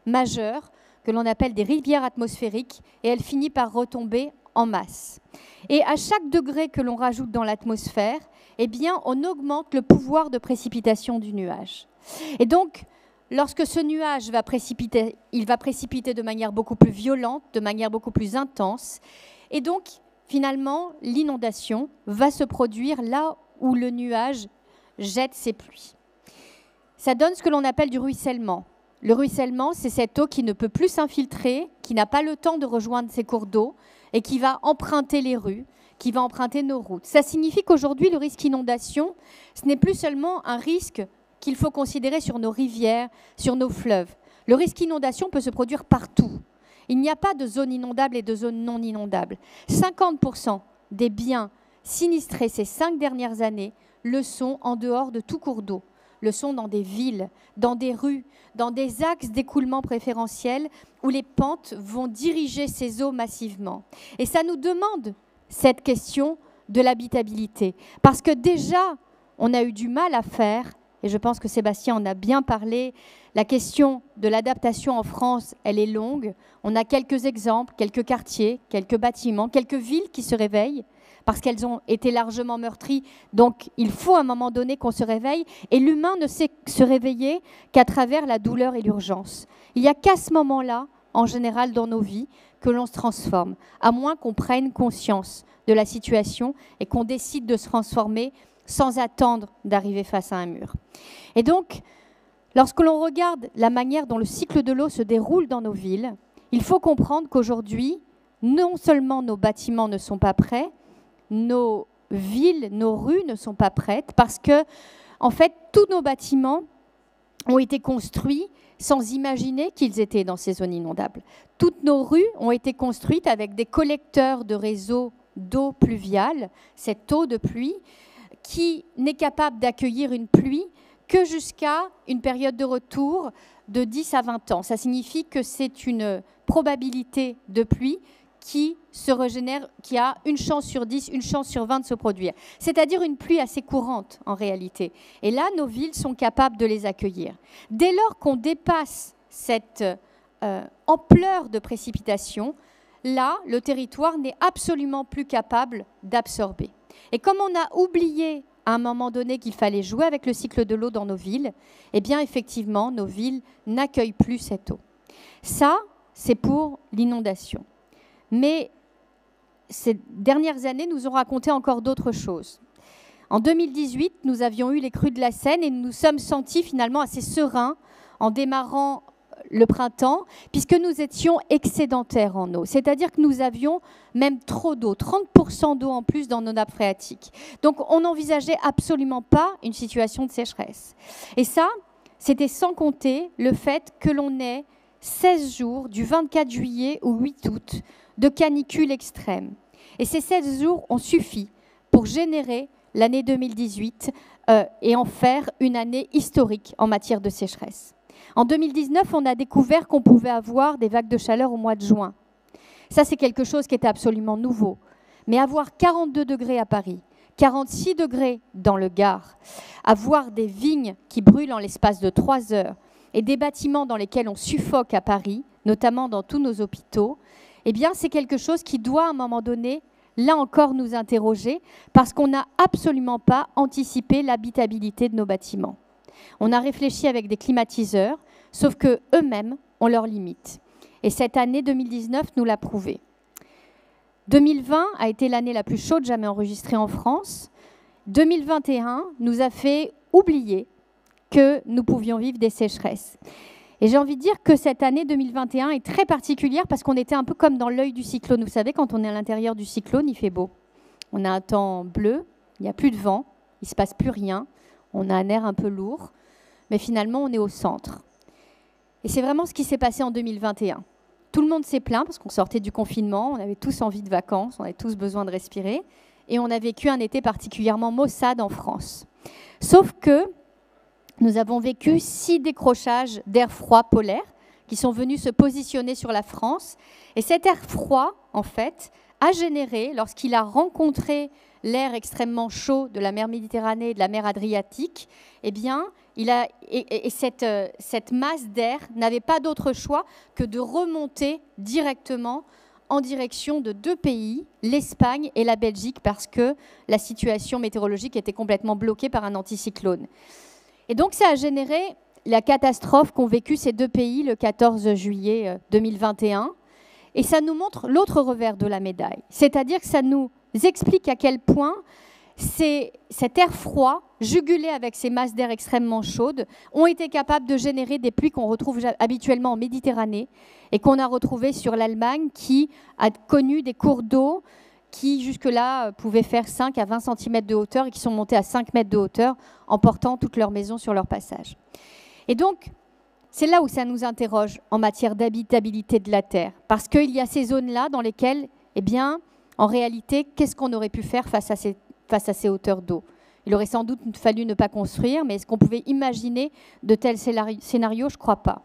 majeurs que l'on appelle des rivières atmosphériques, et elle finit par retomber en masse. Et à chaque degré que l'on rajoute dans l'atmosphère, eh bien, on augmente le pouvoir de précipitation du nuage. Et donc, lorsque ce nuage va précipiter, il va précipiter de manière beaucoup plus violente, de manière beaucoup plus intense. Et donc, finalement, l'inondation va se produire là où le nuage jette ses pluies. Ça donne ce que l'on appelle du ruissellement. le ruissellement, c'est cette eau qui ne peut plus s'infiltrer, qui n'a pas le temps de rejoindre ces cours d'eau et qui va emprunter les rues, qui va emprunter nos routes. Ça signifie qu'aujourd'hui, le risque inondation, ce n'est plus seulement un risque qu'il faut considérer sur nos rivières, sur nos fleuves. Le risque inondation peut se produire partout. Il n'y a pas de zone inondable et de zone non inondable. 50% des biens sinistrés ces 5 dernières années le sont en dehors de tout cours d'eau. Le sont dans des villes, dans des rues, dans des axes d'écoulement préférentiels où les pentes vont diriger ces eaux massivement. Et ça nous demande cette question de l'habitabilité. Parce que déjà, on a eu du mal à faire, et je pense que Sébastien en a bien parlé, la question de l'adaptation en France, elle est longue. On a quelques exemples, quelques quartiers, quelques bâtiments, quelques villes qui se réveillent parce qu'elles ont été largement meurtries. Donc, il faut à un moment donné qu'on se réveille. Et l'humain ne sait se réveiller qu'à travers la douleur et l'urgence. Il n'y a qu'à ce moment-là, en général, dans nos vies, que l'on se transforme, à moins qu'on prenne conscience de la situation et qu'on décide de se transformer sans attendre d'arriver face à un mur. Et donc, lorsque l'on regarde la manière dont le cycle de l'eau se déroule dans nos villes, il faut comprendre qu'aujourd'hui, non seulement nos bâtiments ne sont pas prêts, nos villes, nos rues ne sont pas prêtes, parce que, en fait, tous nos bâtiments ont été construits sans imaginer qu'ils étaient dans ces zones inondables. Toutes nos rues ont été construites avec des collecteurs de réseaux d'eau pluviale, cette eau de pluie, qui n'est capable d'accueillir une pluie que jusqu'à une période de retour de 10 à 20 ans. Ça signifie que c'est une probabilité de pluie qui se régénère, qui a une chance sur 10, une chance sur 20 de se produire. C'est-à-dire une pluie assez courante en réalité. Et là, nos villes sont capables de les accueillir. Dès lors qu'on dépasse cette ampleur de précipitation, là, le territoire n'est absolument plus capable d'absorber. Et comme on a oublié à un moment donné qu'il fallait jouer avec le cycle de l'eau dans nos villes, eh bien effectivement, nos villes n'accueillent plus cette eau. Ça, c'est pour l'inondation. Mais ces dernières années nous ont raconté encore d'autres choses. En 2018, nous avions eu les crues de la Seine et nous nous sommes sentis finalement assez sereins en démarrant le printemps, puisque nous étions excédentaires en eau. C'est-à-dire que nous avions même trop d'eau, 30% d'eau en plus dans nos nappes phréatiques. Donc on n'envisageait absolument pas une situation de sécheresse. Et ça, c'était sans compter le fait que l'on ait 16 jours, du 24 juillet au 8 août, de canicule extrême. Et ces 16 jours ont suffi pour générer l'année 2018 et en faire une année historique en matière de sécheresse. En 2019, on a découvert qu'on pouvait avoir des vagues de chaleur au mois de juin. Ça, c'est quelque chose qui était absolument nouveau. Mais avoir 42 degrés à Paris, 46 degrés dans le Gard, avoir des vignes qui brûlent en l'espace de 3 heures et des bâtiments dans lesquels on suffoque à Paris, notamment dans tous nos hôpitaux, eh bien, c'est quelque chose qui doit, à un moment donné, là encore, nous interroger, parce qu'on n'a absolument pas anticipé l'habitabilité de nos bâtiments. On a réfléchi avec des climatiseurs, sauf qu'eux-mêmes ont leurs limites. Et cette année 2019 nous l'a prouvé. 2020 a été l'année la plus chaude jamais enregistrée en France. 2021 nous a fait oublier que nous pouvions vivre des sécheresses. Et j'ai envie de dire que cette année 2021 est très particulière parce qu'on était un peu comme dans l'œil du cyclone. Vous savez, quand on est à l'intérieur du cyclone, il fait beau. On a un temps bleu, il n'y a plus de vent, il ne se passe plus rien. On a un air un peu lourd, mais finalement, on est au centre. Et c'est vraiment ce qui s'est passé en 2021. Tout le monde s'est plaint parce qu'on sortait du confinement, on avait tous envie de vacances, on avait tous besoin de respirer, et on a vécu un été particulièrement maussade en France. Sauf que nous avons vécu 6 décrochages d'air froid polaire qui sont venus se positionner sur la France. Et cet air froid, en fait, a généré, lorsqu'il a rencontré l'air extrêmement chaud de la mer Méditerranée et de la mer Adriatique, eh bien, cette masse d'air n'avait pas d'autre choix que de remonter directement en direction de 2 pays, l'Espagne et la Belgique, parce que la situation météorologique était complètement bloquée par un anticyclone. Et donc, ça a généré la catastrophe qu'ont vécu ces 2 pays le 14 juillet 2021. Et ça nous montre l'autre revers de la médaille. C'est-à-dire que ça nous explique à quel point cet air froid, jugulé avec ces masses d'air extrêmement chaudes, ont été capables de générer des pluies qu'on retrouve habituellement en Méditerranée et qu'on a retrouvées sur l'Allemagne, qui a connu des cours d'eau qui jusque-là pouvaient faire 5 à 20 cm de hauteur et qui sont montés à 5 mètres de hauteur, emportant toutes leurs maisons sur leur passage. Et donc, c'est là où ça nous interroge en matière d'habitabilité de la Terre, parce qu'il y a ces zones-là dans lesquelles, eh bien, en réalité, qu'est-ce qu'on aurait pu faire face à ces hauteurs d'eau? Il aurait sans doute fallu ne pas construire, mais est-ce qu'on pouvait imaginer de tels scénarios? Je ne crois pas.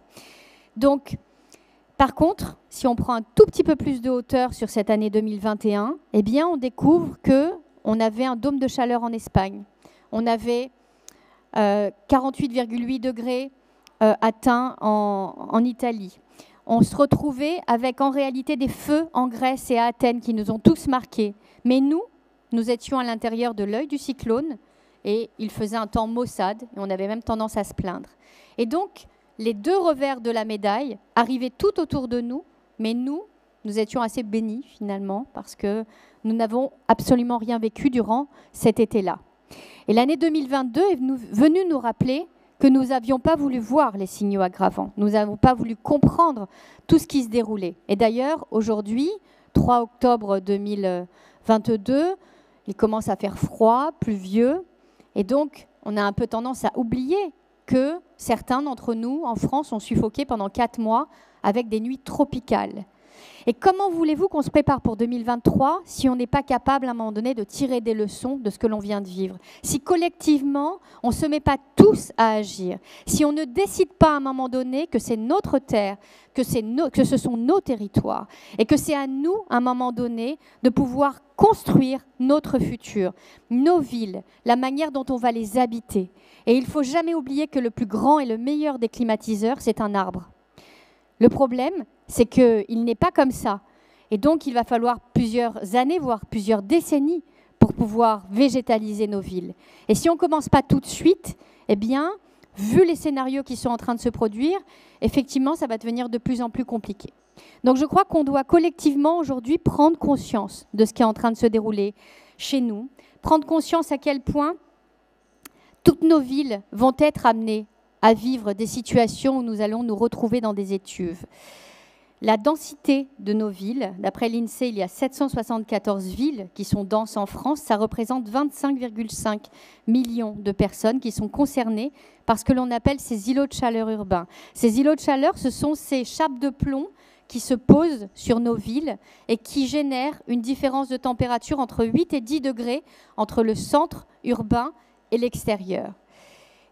Donc, par contre, si on prend un tout petit peu plus de hauteur sur cette année 2021, eh bien, on découvre qu'on avait un dôme de chaleur en Espagne. On avait 48,8 degrés atteints en Italie. On se retrouvait avec en réalité des feux en Grèce et à Athènes qui nous ont tous marqués. Mais nous étions à l'intérieur de l'œil du cyclone et il faisait un temps maussade et on avait même tendance à se plaindre. Et donc, les deux revers de la médaille arrivaient tout autour de nous, mais nous étions assez bénis finalement parce que nous n'avons absolument rien vécu durant cet été-là. Et l'année 2022 est venue nous rappeler que nous n'avions pas voulu voir les signaux aggravants. Nous n'avons pas voulu comprendre tout ce qui se déroulait. Et d'ailleurs, aujourd'hui, 3 octobre 2022, il commence à faire froid, pluvieux, et donc on a un peu tendance à oublier que certains d'entre nous, en France, ont suffoqué pendant 4 mois avec des nuits tropicales. Et comment voulez-vous qu'on se prépare pour 2023 si on n'est pas capable à un moment donné de tirer des leçons de ce que l'on vient de vivre? Si collectivement, on ne se met pas tous à agir, si on ne décide pas à un moment donné que c'est notre terre, que ce sont nos territoires, et que c'est à nous, à un moment donné, de pouvoir construire notre futur, nos villes, la manière dont on va les habiter. Et il ne faut jamais oublier que le plus grand et le meilleur des climatiseurs, c'est un arbre. Le problème, c'est qu'il n'est pas comme ça. Et donc, il va falloir plusieurs années, voire plusieurs décennies pour pouvoir végétaliser nos villes. Et si on ne commence pas tout de suite, eh bien, vu les scénarios qui sont en train de se produire, effectivement, ça va devenir de plus en plus compliqué. Donc, je crois qu'on doit collectivement, aujourd'hui, prendre conscience de ce qui est en train de se dérouler chez nous, prendre conscience à quel point toutes nos villes vont être amenées à vivre des situations où nous allons nous retrouver dans des étuves. La densité de nos villes, d'après l'INSEE, il y a 774 villes qui sont denses en France. Ça représente 25,5 millions de personnes qui sont concernées par ce que l'on appelle ces îlots de chaleur urbains. Ces îlots de chaleur, ce sont ces chapes de plomb qui se posent sur nos villes et qui génèrent une différence de température entre 8 et 10 degrés entre le centre urbain et l'extérieur.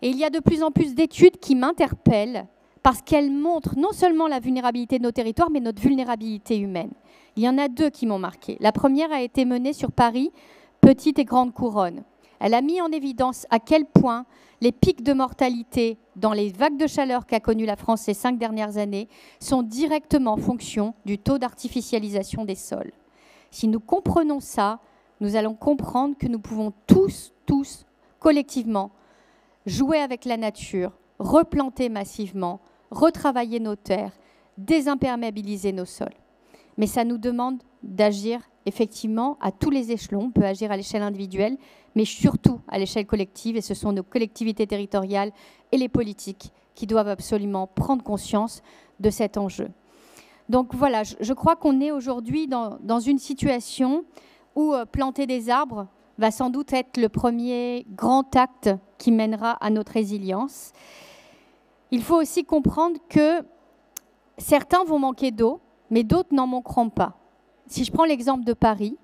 Et il y a de plus en plus d'études qui m'interpellent parce qu'elles montrent non seulement la vulnérabilité de nos territoires, mais notre vulnérabilité humaine. Il y en a 2 qui m'ont marquée. La première a été menée sur Paris, Petite et Grande Couronne. Elle a mis en évidence à quel point les pics de mortalité dans les vagues de chaleur qu'a connues la France ces 5 dernières années sont directement en fonction du taux d'artificialisation des sols. Si nous comprenons ça, nous allons comprendre que nous pouvons tous, collectivement, jouer avec la nature, replanter massivement, retravailler nos terres, désimperméabiliser nos sols. Mais ça nous demande d'agir effectivement à tous les échelons. On peut agir à l'échelle individuelle, mais surtout à l'échelle collective. Et ce sont nos collectivités territoriales et les politiques qui doivent absolument prendre conscience de cet enjeu. Donc voilà, je crois qu'on est aujourd'hui dans une situation où planter des arbres va sans doute être le premier grand acte qui mènera à notre résilience. Il faut aussi comprendre que certains vont manquer d'eau, mais d'autres n'en manqueront pas. Si je prends l'exemple de Paris,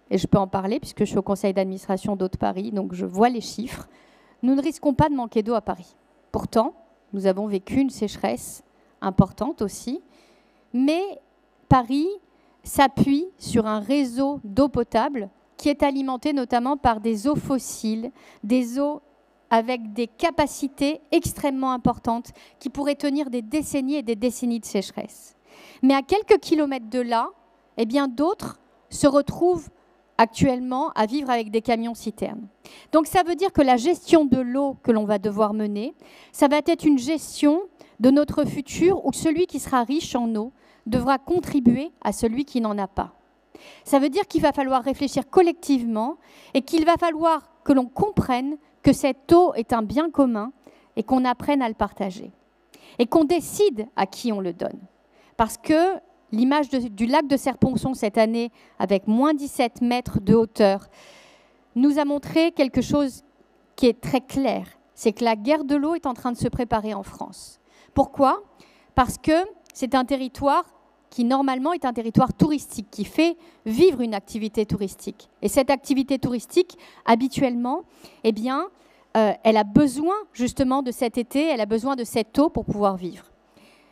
et je peux en parler puisque je suis au conseil d'administration d'Eau de Paris, donc je vois les chiffres, nous ne risquons pas de manquer d'eau à Paris. Pourtant, nous avons vécu une sécheresse importante aussi, mais Paris s'appuie sur un réseau d'eau potable qui est alimenté notamment par des eaux fossiles, des eaux avec des capacités extrêmement importantes qui pourraient tenir des décennies et des décennies de sécheresse. Mais à quelques kilomètres de là, eh bien d'autres se retrouvent actuellement à vivre avec des camions-citernes. Donc ça veut dire que la gestion de l'eau que l'on va devoir mener, ça va être une gestion de notre futur où celui qui sera riche en eau devra contribuer à celui qui n'en a pas. Ça veut dire qu'il va falloir réfléchir collectivement et qu'il va falloir que l'on comprenne que cette eau est un bien commun et qu'on apprenne à le partager. Et qu'on décide à qui on le donne. Parce que l'image du lac de Serre-Ponçon cette année, avec moins 17 mètres de hauteur, nous a montré quelque chose qui est très clair. C'est que la guerre de l'eau est en train de se préparer en France. Pourquoi ? Parce que c'est un territoire qui normalement est un territoire touristique, qui fait vivre une activité touristique. Et cette activité touristique, habituellement, eh bien, elle a besoin justement de cet été, elle a besoin de cette eau pour pouvoir vivre.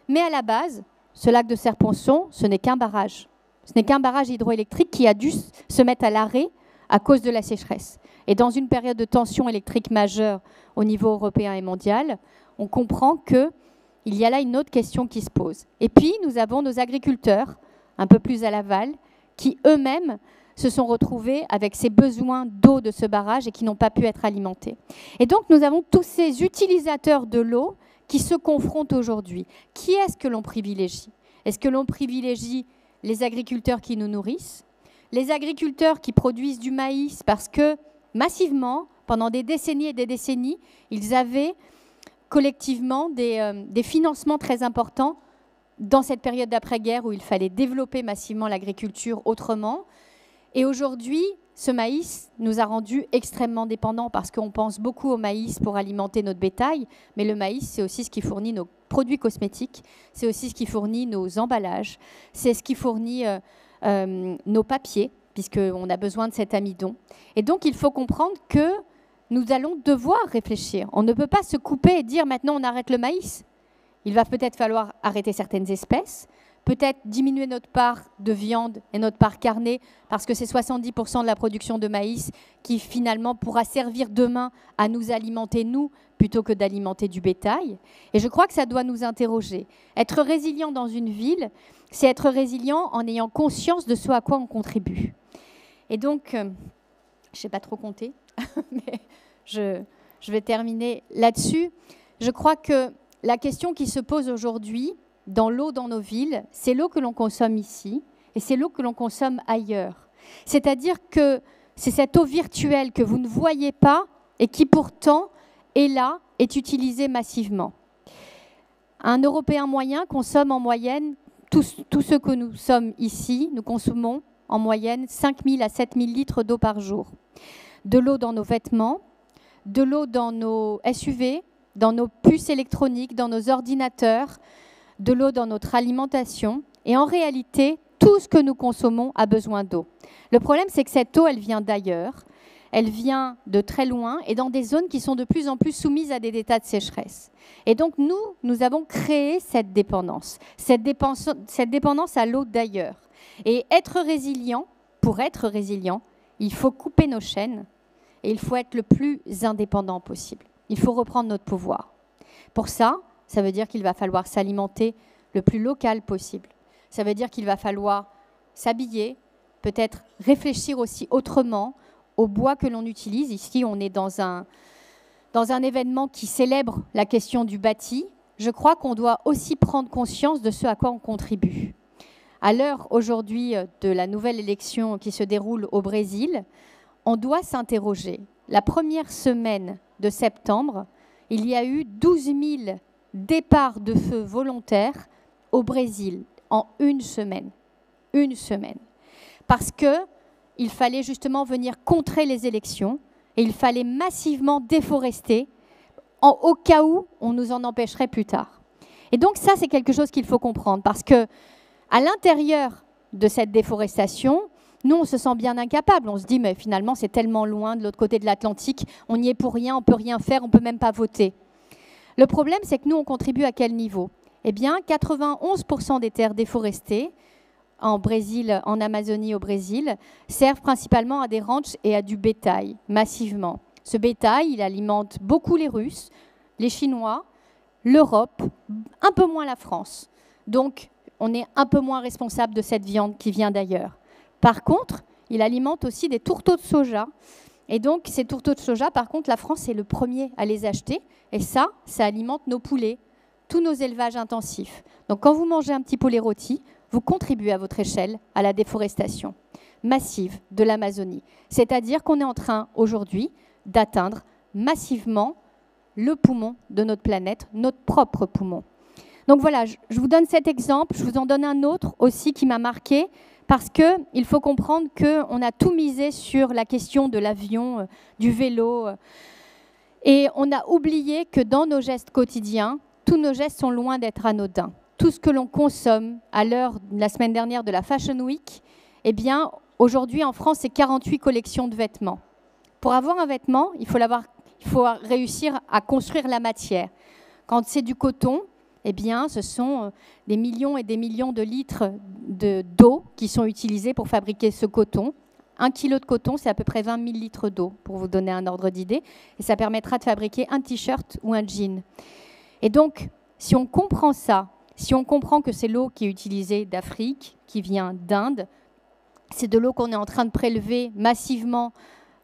Mais à la base, ce lac de Serre-Ponçon, ce n'est qu'un barrage. Ce n'est qu'un barrage hydroélectrique qui a dû se mettre à l'arrêt à cause de la sécheresse. Et dans une période de tension électrique majeure au niveau européen et mondial, on comprend qu'il y a là une autre question qui se pose. Et puis, nous avons nos agriculteurs, un peu plus à l'aval, qui eux-mêmes se sont retrouvés avec ces besoins d'eau de ce barrage et qui n'ont pas pu être alimentés. Et donc, nous avons tous ces utilisateurs de l'eau qui se confrontent aujourd'hui. Qui est-ce que l'on privilégie ? Est-ce que l'on privilégie les agriculteurs qui nous nourrissent ? Les agriculteurs qui produisent du maïs parce que, massivement, pendant des décennies et des décennies, ils avaient collectivement des financements très importants dans cette période d'après-guerre où il fallait développer massivement l'agriculture autrement. Et aujourd'hui, ce maïs nous a rendus extrêmement dépendants parce qu'on pense beaucoup au maïs pour alimenter notre bétail, mais le maïs, c'est aussi ce qui fournit nos produits cosmétiques, c'est aussi ce qui fournit nos emballages, c'est ce qui fournit nos papiers, puisqu'on a besoin de cet amidon. Et donc, il faut comprendre que nous allons devoir réfléchir. On ne peut pas se couper et dire maintenant on arrête le maïs. Il va peut-être falloir arrêter certaines espèces, peut-être diminuer notre part de viande et notre part carnée, parce que c'est 70% de la production de maïs qui finalement pourra servir demain à nous alimenter, nous, plutôt que d'alimenter du bétail. Et je crois que ça doit nous interroger. Être résilient dans une ville, c'est être résilient en ayant conscience de ce à quoi on contribue. Et donc, je ne sais pas trop compter, mais je vais terminer là-dessus. Je crois que la question qui se pose aujourd'hui, dans l'eau dans nos villes, c'est l'eau que l'on consomme ici et c'est l'eau que l'on consomme ailleurs. C'est-à-dire que c'est cette eau virtuelle que vous ne voyez pas et qui pourtant est là, est utilisée massivement. Un Européen moyen consomme en moyenne, tous ceux que nous sommes ici, nous consommons en moyenne 5 000 à 7 000 litres d'eau par jour. De l'eau dans nos vêtements, de l'eau dans nos SUV, dans nos puces électroniques, dans nos ordinateurs, de l'eau dans notre alimentation. Et en réalité, tout ce que nous consommons a besoin d'eau. Le problème, c'est que cette eau, elle vient d'ailleurs. Elle vient de très loin et dans des zones qui sont de plus en plus soumises à des états de sécheresse. Et donc, nous avons créé cette dépendance à l'eau d'ailleurs. Et être résilient, pour être résilient, il faut couper nos chaînes et il faut être le plus indépendant possible. Il faut reprendre notre pouvoir. Pour ça, ça veut dire qu'il va falloir s'alimenter le plus local possible. Ça veut dire qu'il va falloir s'habiller, peut-être réfléchir aussi autrement au bois que l'on utilise. Ici, on est dans un événement qui célèbre la question du bâti. Je crois qu'on doit aussi prendre conscience de ce à quoi on contribue. À l'heure aujourd'hui de la nouvelle élection qui se déroule au Brésil, on doit s'interroger. La première semaine de septembre, il y a eu 12 000 départs de feu volontaires au Brésil en une semaine. Une semaine. Parce qu'il fallait justement venir contrer les élections et il fallait massivement déforester au cas où on nous en empêcherait plus tard. Et donc ça, c'est quelque chose qu'il faut comprendre parce que à l'intérieur de cette déforestation, nous, on se sent bien incapable. On se dit, mais finalement, c'est tellement loin de l'autre côté de l'Atlantique, on n'y est pour rien, on ne peut rien faire, on ne peut même pas voter. Le problème, c'est que nous, on contribue à quel niveau ? Eh bien, 91% des terres déforestées en Brésil, en Amazonie au Brésil, servent principalement à des ranchs et à du bétail, massivement. Ce bétail, il alimente beaucoup les Russes, les Chinois, l'Europe, un peu moins la France. Donc, on est un peu moins responsable de cette viande qui vient d'ailleurs. Par contre, il alimente aussi des tourteaux de soja. Et donc, ces tourteaux de soja, par contre, la France est le premier à les acheter. Et ça alimente nos poulets, tous nos élevages intensifs. Donc, quand vous mangez un petit poulet rôti, vous contribuez à votre échelle à la déforestation massive de l'Amazonie. C'est-à-dire qu'on est en train, aujourd'hui, d'atteindre massivement le poumon de notre planète, notre propre poumon. Donc voilà, je vous donne cet exemple, je vous en donne un autre aussi qui m'a marqué, parce qu'il faut comprendre qu'on a tout misé sur la question de l'avion, du vélo, et on a oublié que dans nos gestes quotidiens, tous nos gestes sont loin d'être anodins. Tout ce que l'on consomme à l'heure, la semaine dernière, de la Fashion Week, eh bien, aujourd'hui en France, c'est 48 collections de vêtements. Pour avoir un vêtement, il faut réussir à construire la matière. Quand c'est du coton, eh bien, ce sont des millions et des millions de litres d'eau qui sont utilisés pour fabriquer ce coton. 1 kilo de coton, c'est à peu près 20 000 litres d'eau, pour vous donner un ordre d'idée. Et ça permettra de fabriquer un t-shirt ou un jean. Et donc, si on comprend ça, si on comprend que c'est l'eau qui est utilisée d'Afrique, qui vient d'Inde, c'est de l'eau qu'on est en train de prélever massivement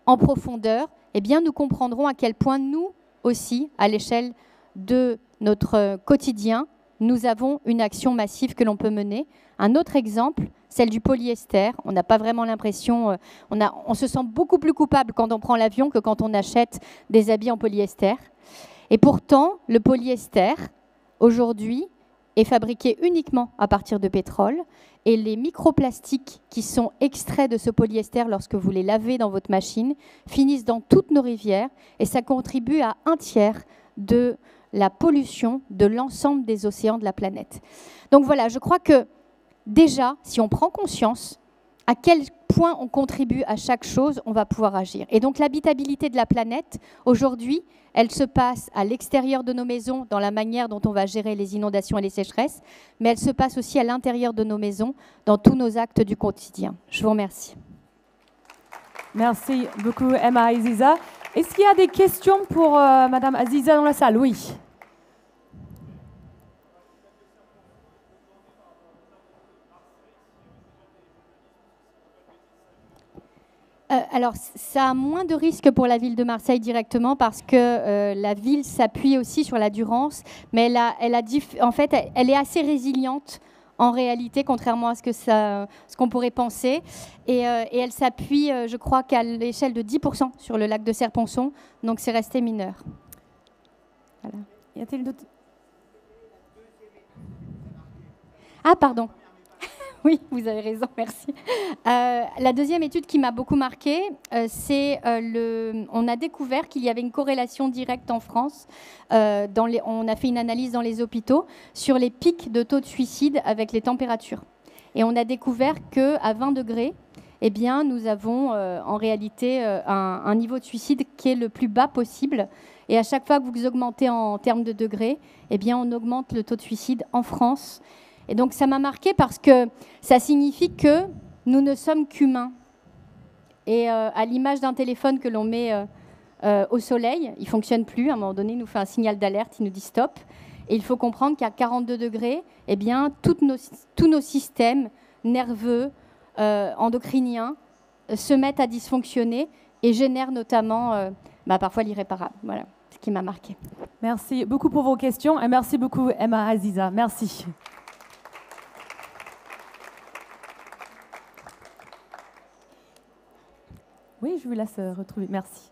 en profondeur, eh bien, nous comprendrons à quel point nous aussi, à l'échelle de notre quotidien, nous avons une action massive que l'on peut mener. Un autre exemple, celle du polyester. On n'a pas vraiment l'impression, on se sent beaucoup plus coupable quand on prend l'avion que quand on achète des habits en polyester. Et pourtant, le polyester, aujourd'hui, est fabriqué uniquement à partir de pétrole. Et les microplastiques qui sont extraits de ce polyester lorsque vous les lavez dans votre machine finissent dans toutes nos rivières. Et ça contribue à 1/3 de la pollution de l'ensemble des océans de la planète. Donc voilà, je crois que déjà, si on prend conscience à quel point on contribue à chaque chose, on va pouvoir agir. Et donc l'habitabilité de la planète, aujourd'hui, elle se passe à l'extérieur de nos maisons, dans la manière dont on va gérer les inondations et les sécheresses, mais elle se passe aussi à l'intérieur de nos maisons, dans tous nos actes du quotidien. Je vous remercie. Merci beaucoup, Emma Aziza. Est-ce qu'il y a des questions pour Madame Aziza dans la salle? Oui. Alors, ça a moins de risques pour la ville de Marseille directement parce que la ville s'appuie aussi sur la Durance, mais en fait, elle est assez résiliente en réalité, contrairement à ce qu'on pourrait penser. Et elle s'appuie, je crois, qu'à l'échelle de 10% sur le lac de Serponçon, donc c'est resté mineur. Voilà. Y a-t-il d'autres? Ah, pardon. Oui, vous avez raison, merci. La deuxième étude qui m'a beaucoup marquée, c'est on a découvert qu'il y avait une corrélation directe en France. On a fait une analyse dans les hôpitaux sur les pics de taux de suicide avec les températures. Et on a découvert qu'à 20 degrés, eh bien, nous avons en réalité un niveau de suicide qui est le plus bas possible. Et à chaque fois que vous augmentez en termes de degrés, eh bien, on augmente le taux de suicide en France. Et donc, ça m'a marqué parce que ça signifie que nous ne sommes qu'humains. Et à l'image d'un téléphone que l'on met au soleil, il ne fonctionne plus. À un moment donné, il nous fait un signal d'alerte, il nous dit stop. Et il faut comprendre qu'à 42 degrés, eh bien, tous nos systèmes nerveux, endocriniens, se mettent à dysfonctionner et génèrent notamment parfois l'irréparable. Voilà ce qui m'a marqué. Merci beaucoup pour vos questions et merci beaucoup, Emma Aziza. Merci. Oui, je vous laisse retrouver. Merci.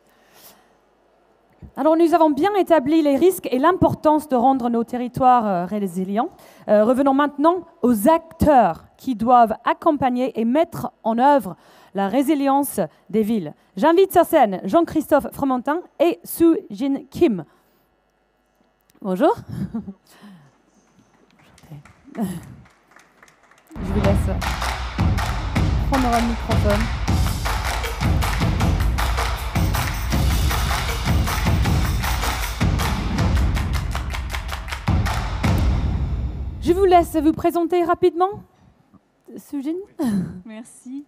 Alors, nous avons bien établi les risques et l'importance de rendre nos territoires résilients. Revenons maintenant aux acteurs qui doivent accompagner et mettre en œuvre la résilience des villes. J'invite sur scène Jean-Christophe Fromentin et Soo-Jin Kim. Bonjour. Je vous laisse prendre le microphone. Je vous laisse vous présenter rapidement. Soo-Jin. Merci.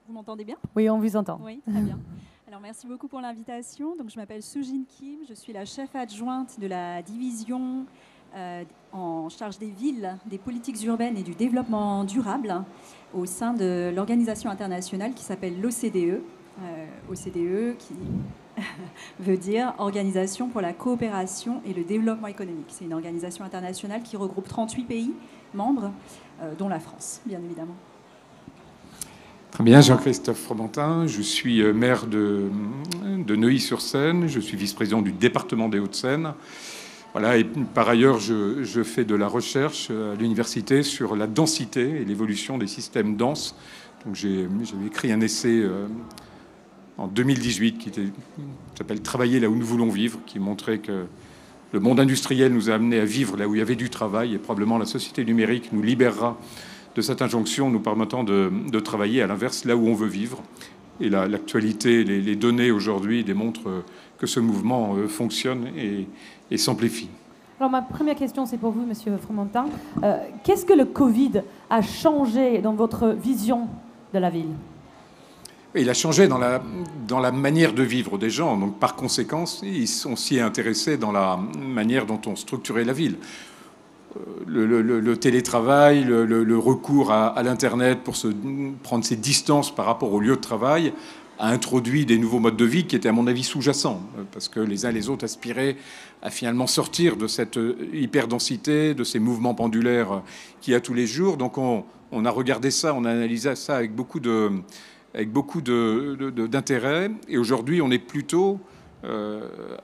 Vous m'entendez bien? Oui, on vous entend. Oui, très bien. Alors, merci beaucoup pour l'invitation. Donc, je m'appelle Soo-Jin Kim. Je suis la chef adjointe de la division en charge des villes, des politiques urbaines et du développement durable au sein de l'organisation internationale qui s'appelle l'OCDE. OCDE qui veut dire Organisation pour la coopération et le développement économique. C'est une organisation internationale qui regroupe 38 pays membres, dont la France, bien évidemment. Très bien, Jean-Christophe Fromentin, je suis maire de Neuilly-sur-Seine, je suis vice-président du département des Hauts-de-Seine. Voilà, et par ailleurs, je fais de la recherche à l'université sur la densité et l'évolution des systèmes denses. Donc j'avais écrit un essai en 2018 qui s'appelle « Travailler là où nous voulons vivre », qui montrait que le monde industriel nous a amené à vivre là où il y avait du travail, et probablement la société numérique nous libérera de cette injonction nous permettant de travailler à l'inverse là où on veut vivre. Et l'actualité, les données aujourd'hui démontrent que ce mouvement fonctionne et s'amplifie. Alors ma première question, c'est pour vous, Monsieur Fromentin. Qu'est-ce que le Covid a changé dans votre vision de la ville? Il a changé dans la manière de vivre des gens. Donc par conséquent, on s'y est intéressé dans la manière dont on structurait la ville. Le télétravail, le recours à l'Internet pour prendre ses distances par rapport au lieu de travail a introduit des nouveaux modes de vie qui étaient, à mon avis, sous-jacents, parce que les uns et les autres aspiraient à finalement sortir de cette hyperdensité, de ces mouvements pendulaires qu'il y a tous les jours. Donc on a regardé ça, on a analysé ça avec beaucoup d'intérêt. Et aujourd'hui, on est plutôt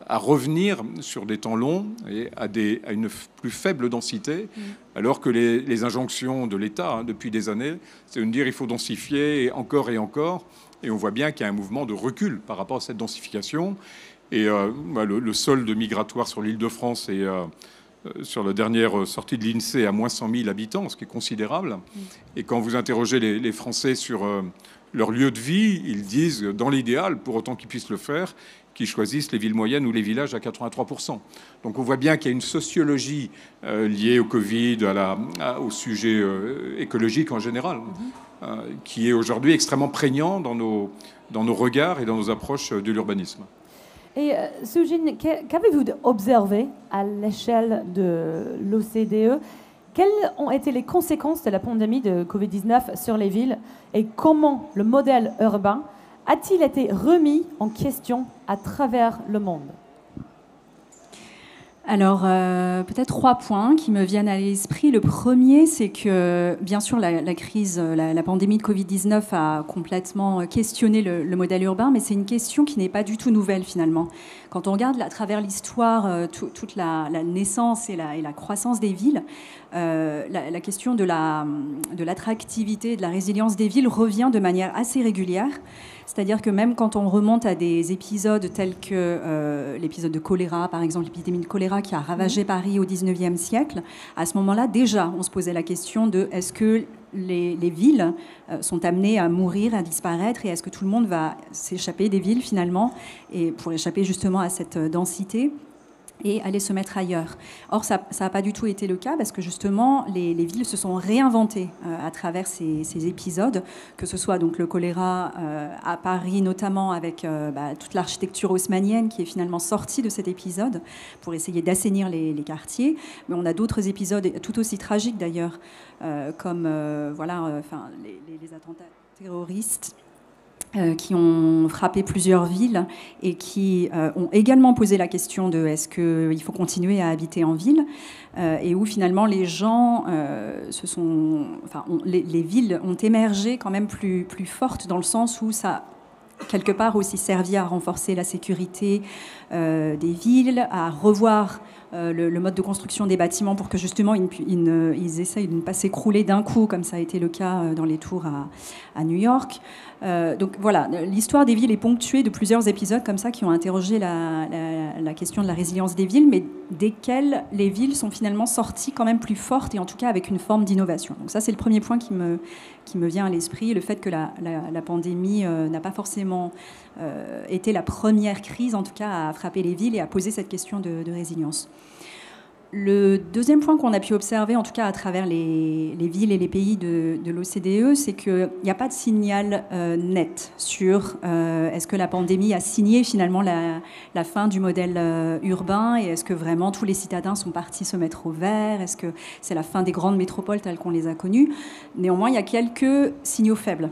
à revenir sur des temps longs et à une plus faible densité, alors que les injonctions de l'État, depuis des années, c'est de dire il faut densifier et encore. Et on voit bien qu'il y a un mouvement de recul par rapport à cette densification. Et le solde migratoire sur l'Île-de-France est, sur la dernière sortie de l'INSEE, à moins 100 000 habitants, ce qui est considérable. Et quand vous interrogez les Français sur leur lieu de vie, ils disent, dans l'idéal, pour autant qu'ils puissent le faire, qu'ils choisissent les villes moyennes ou les villages à 83%. Donc on voit bien qu'il y a une sociologie liée au Covid, au sujet écologique en général, qui est aujourd'hui extrêmement prégnant dans nos regards et dans nos approches de l'urbanisme. Et Sujin, qu'avez-vous observé à l'échelle de l'OCDE? Quelles ont été les conséquences de la pandémie de Covid-19 sur les villes et comment le modèle urbain a-t-il été remis en question à travers le monde? Alors, peut-être 3 points qui me viennent à l'esprit. Le premier, c'est que, bien sûr, la crise, la pandémie de Covid-19 a complètement questionné le modèle urbain, mais c'est une question qui n'est pas du tout nouvelle, finalement. Quand on regarde à travers l'histoire toute la naissance et la croissance des villes, la question de l'attractivité, de la résilience des villes revient de manière assez régulière. C'est-à-dire que même quand on remonte à des épisodes tels que l'épisode de choléra, par exemple, l'épidémie de choléra qui a ravagé Paris au XIXe siècle, à ce moment-là, déjà, on se posait la question de est-ce que les villes sont amenées à mourir, à disparaître, et est-ce que tout le monde va s'échapper des villes, finalement, et pour échapper justement à cette densité et aller se mettre ailleurs. Or, ça n'a pas du tout été le cas parce que justement, les villes se sont réinventées à travers ces épisodes, que ce soit donc le choléra à Paris, notamment avec toute l'architecture haussmannienne qui est finalement sortie de cet épisode pour essayer d'assainir les quartiers. Mais on a d'autres épisodes tout aussi tragiques d'ailleurs, comme les attentats terroristes qui ont frappé plusieurs villes et qui ont également posé la question de est-ce qu'il faut continuer à habiter en ville et où finalement les gens les villes ont émergé quand même plus fortes dans le sens où ça quelque part aussi servi à renforcer la sécurité des villes, à revoir le mode de construction des bâtiments pour que justement ils essayent de ne pas s'écrouler d'un coup, comme ça a été le cas dans les tours à New York. Donc voilà, l'histoire des villes est ponctuée de plusieurs épisodes comme ça qui ont interrogé la question de la résilience des villes, mais desquels les villes sont finalement sorties quand même plus fortes et en tout cas avec une forme d'innovation. Donc ça, c'est le premier point qui me vient à l'esprit, le fait que la pandémie n'a pas forcément été la première crise, en tout cas, à frapper les villes et à poser cette question de résilience. Le deuxième point qu'on a pu observer, en tout cas à travers les villes et les pays de l'OCDE, c'est qu'il n'y a pas de signal net sur est-ce que la pandémie a signé finalement la fin du modèle urbain et est-ce que vraiment tous les citadins sont partis se mettre au vert, est-ce que c'est la fin des grandes métropoles telles qu'on les a connues. Néanmoins, il y a quelques signaux faibles.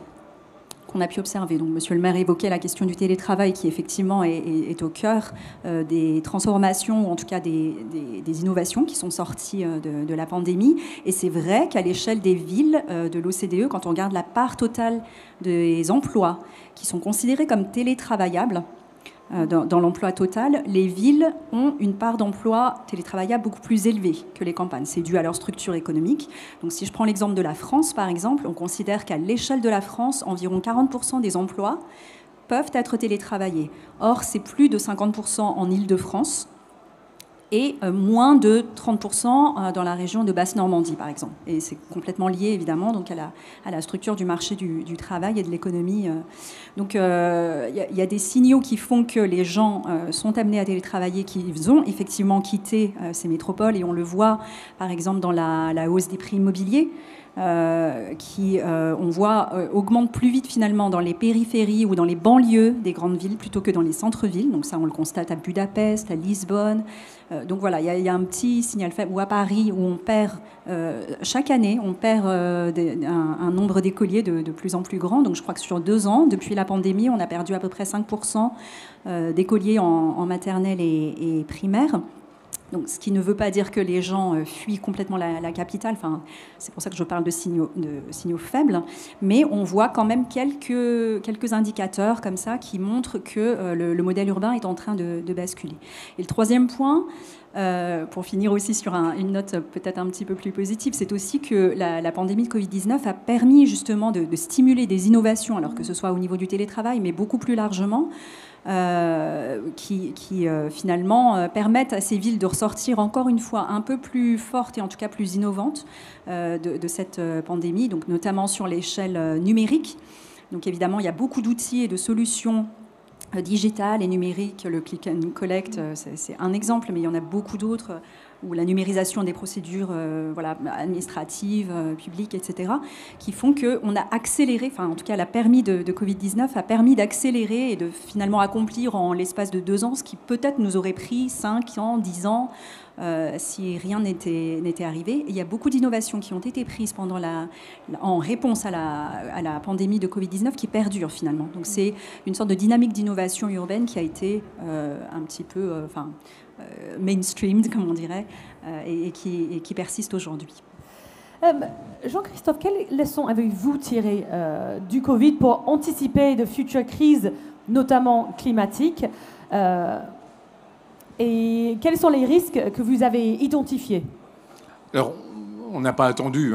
qu'on a pu observer. Donc, Monsieur le maire évoquait la question du télétravail qui effectivement est au cœur des transformations, ou en tout cas des innovations qui sont sorties de la pandémie. Et c'est vrai qu'à l'échelle des villes de l'OCDE, quand on regarde la part totale des emplois qui sont considérés comme télétravaillables, dans l'emploi total, les villes ont une part d'emploi télétravaillables beaucoup plus élevée que les campagnes. C'est dû à leur structure économique. Donc si je prends l'exemple de la France, par exemple, on considère qu'à l'échelle de la France, environ 40% des emplois peuvent être télétravaillés. Or, c'est plus de 50% en Île-de-France et moins de 30% dans la région de Basse-Normandie, par exemple. Et c'est complètement lié, évidemment, donc à la structure du marché du travail et de l'économie. Donc, il y a des signaux qui font que les gens sont amenés à télétravailler, qu'ils ont effectivement quitté ces métropoles, et on le voit, par exemple, dans la hausse des prix immobiliers, qui, on voit, augmente plus vite finalement dans les périphéries ou dans les banlieues des grandes villes plutôt que dans les centres-villes. Donc ça, on le constate à Budapest, à Lisbonne. Donc voilà, il y a un petit signal faible. Ou à Paris, où on perd, chaque année, on perd un nombre d'écoliers de plus en plus grand. Donc je crois que sur 2 ans, depuis la pandémie, on a perdu à peu près 5% d'écoliers en maternelle et primaire. Donc, ce qui ne veut pas dire que les gens fuient complètement la capitale. Enfin, c'est pour ça que je parle de signaux faibles. Mais on voit quand même quelques indicateurs comme ça qui montrent que le modèle urbain est en train de basculer. Et le troisième point, pour finir aussi sur une note peut-être un petit peu plus positive, c'est aussi que la pandémie de Covid-19 a permis justement de stimuler des innovations, alors que ce soit au niveau du télétravail, mais beaucoup plus largement, qui finalement permettent à ces villes de ressortir encore une fois un peu plus fortes et en tout cas plus innovantes de cette pandémie, donc notamment sur l'échelle numérique. Donc évidemment, il y a beaucoup d'outils et de solutions digitales et numériques. Le click and collect, c'est un exemple, mais il y en a beaucoup d'autres, ou la numérisation des procédures administratives, publiques, etc., qui font qu'on a accéléré, enfin en tout cas la permis de Covid-19 a permis d'accélérer et de finalement accomplir en l'espace de 2 ans ce qui peut-être nous aurait pris 5 ans, 10 ans, si rien n'était arrivé. Et il y a beaucoup d'innovations qui ont été prises en réponse à la pandémie de Covid-19 qui perdurent finalement. Donc c'est une sorte de dynamique d'innovation urbaine qui a été un petit peu mainstreamed, comme on dirait, et qui persiste aujourd'hui. Jean-Christophe, quelles leçons avez-vous tirées du Covid pour anticiper de futures crises, notamment climatiques, et quels sont les risques que vous avez identifiés? Alors, on n'a pas attendu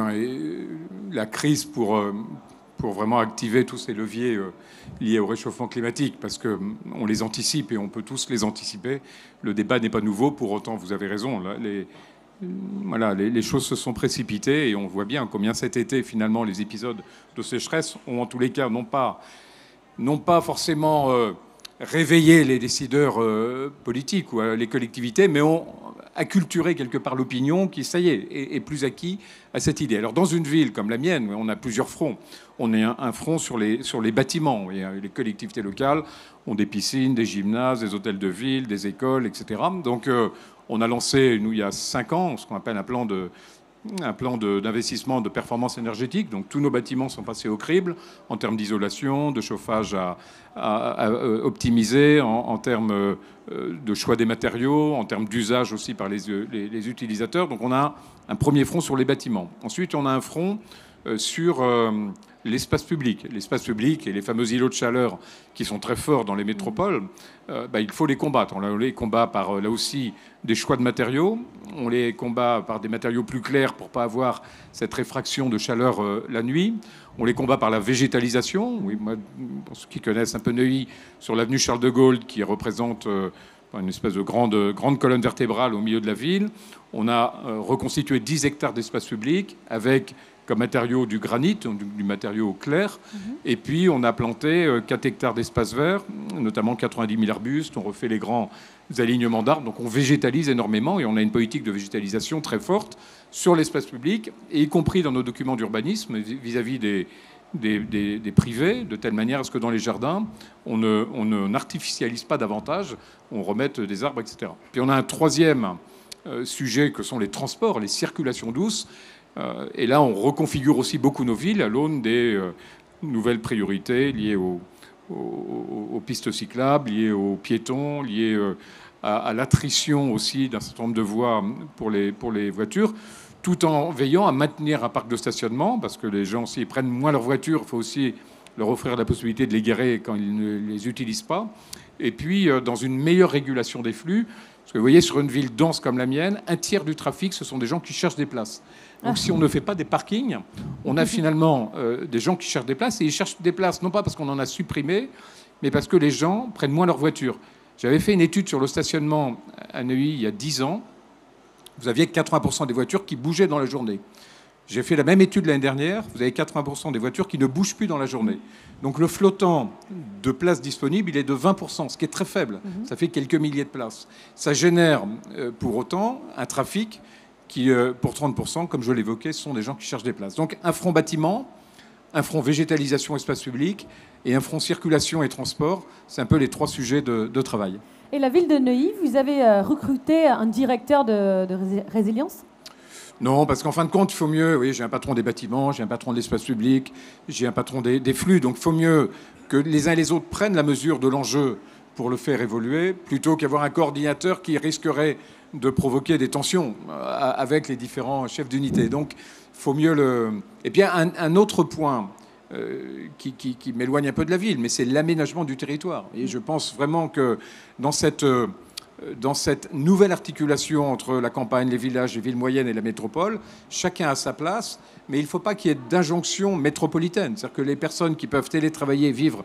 la crise pour vraiment activer tous ces leviers liés au réchauffement climatique, parce qu'on les anticipe et on peut tous les anticiper. Le débat n'est pas nouveau, pour autant, vous avez raison. Là, les choses se sont précipitées et on voit bien combien cet été, finalement, les épisodes de sécheresse ont, en tous les cas, non pas forcément réveillé les décideurs politiques ou les collectivités, mais ont acculturé quelque part l'opinion qui, ça y est plus acquis à cette idée. Alors, dans une ville comme la mienne, on a plusieurs fronts. On a un front sur les bâtiments. Et les collectivités locales ont des piscines, des gymnases, des hôtels de ville, des écoles, etc. Donc, on a lancé, nous, il y a 5 ans, ce qu'on appelle un plan d'investissement de performance énergétique. Donc tous nos bâtiments sont passés au crible en termes d'isolation, de chauffage à optimiser, en termes de choix des matériaux, en termes d'usage aussi par les utilisateurs. Donc on a un premier front sur les bâtiments. Ensuite, on a un front sur l'espace public. L'espace public et les fameux îlots de chaleur qui sont très forts dans les métropoles, il faut les combattre. On les combat par, là aussi, des choix de matériaux. On les combat par des matériaux plus clairs pour ne pas avoir cette réfraction de chaleur la nuit. On les combat par la végétalisation. Oui, moi, pour ceux qui connaissent un peu Neuilly, sur l'avenue Charles de Gaulle, qui représente une espèce de grande colonne vertébrale au milieu de la ville. On a reconstitué 10 hectares d'espace public avec comme matériau du granit, du matériau clair. Et puis, on a planté 4 hectares d'espace vert, notamment 90 000 arbustes. On refait les grands alignements d'arbres. Donc, on végétalise énormément et on a une politique de végétalisation très forte sur l'espace public, et y compris dans nos documents d'urbanisme vis-à-vis des privés, de telle manière à ce que dans les jardins, on n'artificialise pas davantage, on remette des arbres, etc. Puis, on a un troisième sujet que sont les transports, les circulations douces. Et là, on reconfigure aussi beaucoup nos villes à l'aune des nouvelles priorités liées aux pistes cyclables, liées aux piétons, liées à l'attrition aussi d'un certain nombre de voies pour les voitures, tout en veillant à maintenir un parc de stationnement, parce que les gens, s'ils prennent moins leur voiture, il faut aussi leur offrir la possibilité de les garer quand ils ne les utilisent pas. Et puis, dans une meilleure régulation des flux, parce que vous voyez, sur une ville dense comme la mienne, un tiers du trafic, ce sont des gens qui cherchent des places. Donc, si on ne fait pas des parkings, on a finalement des gens qui cherchent des places, et ils cherchent des places non pas parce qu'on en a supprimé, mais parce que les gens prennent moins leur voiture. J'avais fait une étude sur le stationnement à Neuilly il y a 10 ans. Vous aviez 80% des voitures qui bougeaient dans la journée. J'ai fait la même étude l'année dernière. Vous avez 80% des voitures qui ne bougent plus dans la journée. Donc le flottant de places disponibles, il est de 20%, ce qui est très faible. Ça fait quelques milliers de places. Ça génère pour autant un trafic qui, pour 30%, comme je l'évoquais, ce sont des gens qui cherchent des places. Donc un front bâtiment, un front végétalisation espace public et un front circulation et transport, c'est un peu les 3 sujets de travail. Et la ville de Neuilly, vous avez recruté un directeur de résilience ? Non, parce qu'en fin de compte, il faut mieux... Oui, j'ai un patron des bâtiments, j'ai un patron de l'espace public, j'ai un patron des flux, donc il faut mieux que les uns et les autres prennent la mesure de l'enjeu pour le faire évoluer, plutôt qu'avoir un coordinateur qui risquerait de provoquer des tensions avec les différents chefs d'unité. Donc, il faut mieux le... Et puis, un autre point qui m'éloigne un peu de la ville, mais c'est l'aménagement du territoire. Et je pense vraiment que dans cette nouvelle articulation entre la campagne, les villages, les villes moyennes et la métropole, chacun a sa place, mais il ne faut pas qu'il y ait d'injonction métropolitaine. C'est-à-dire que les personnes qui peuvent télétravailler et vivre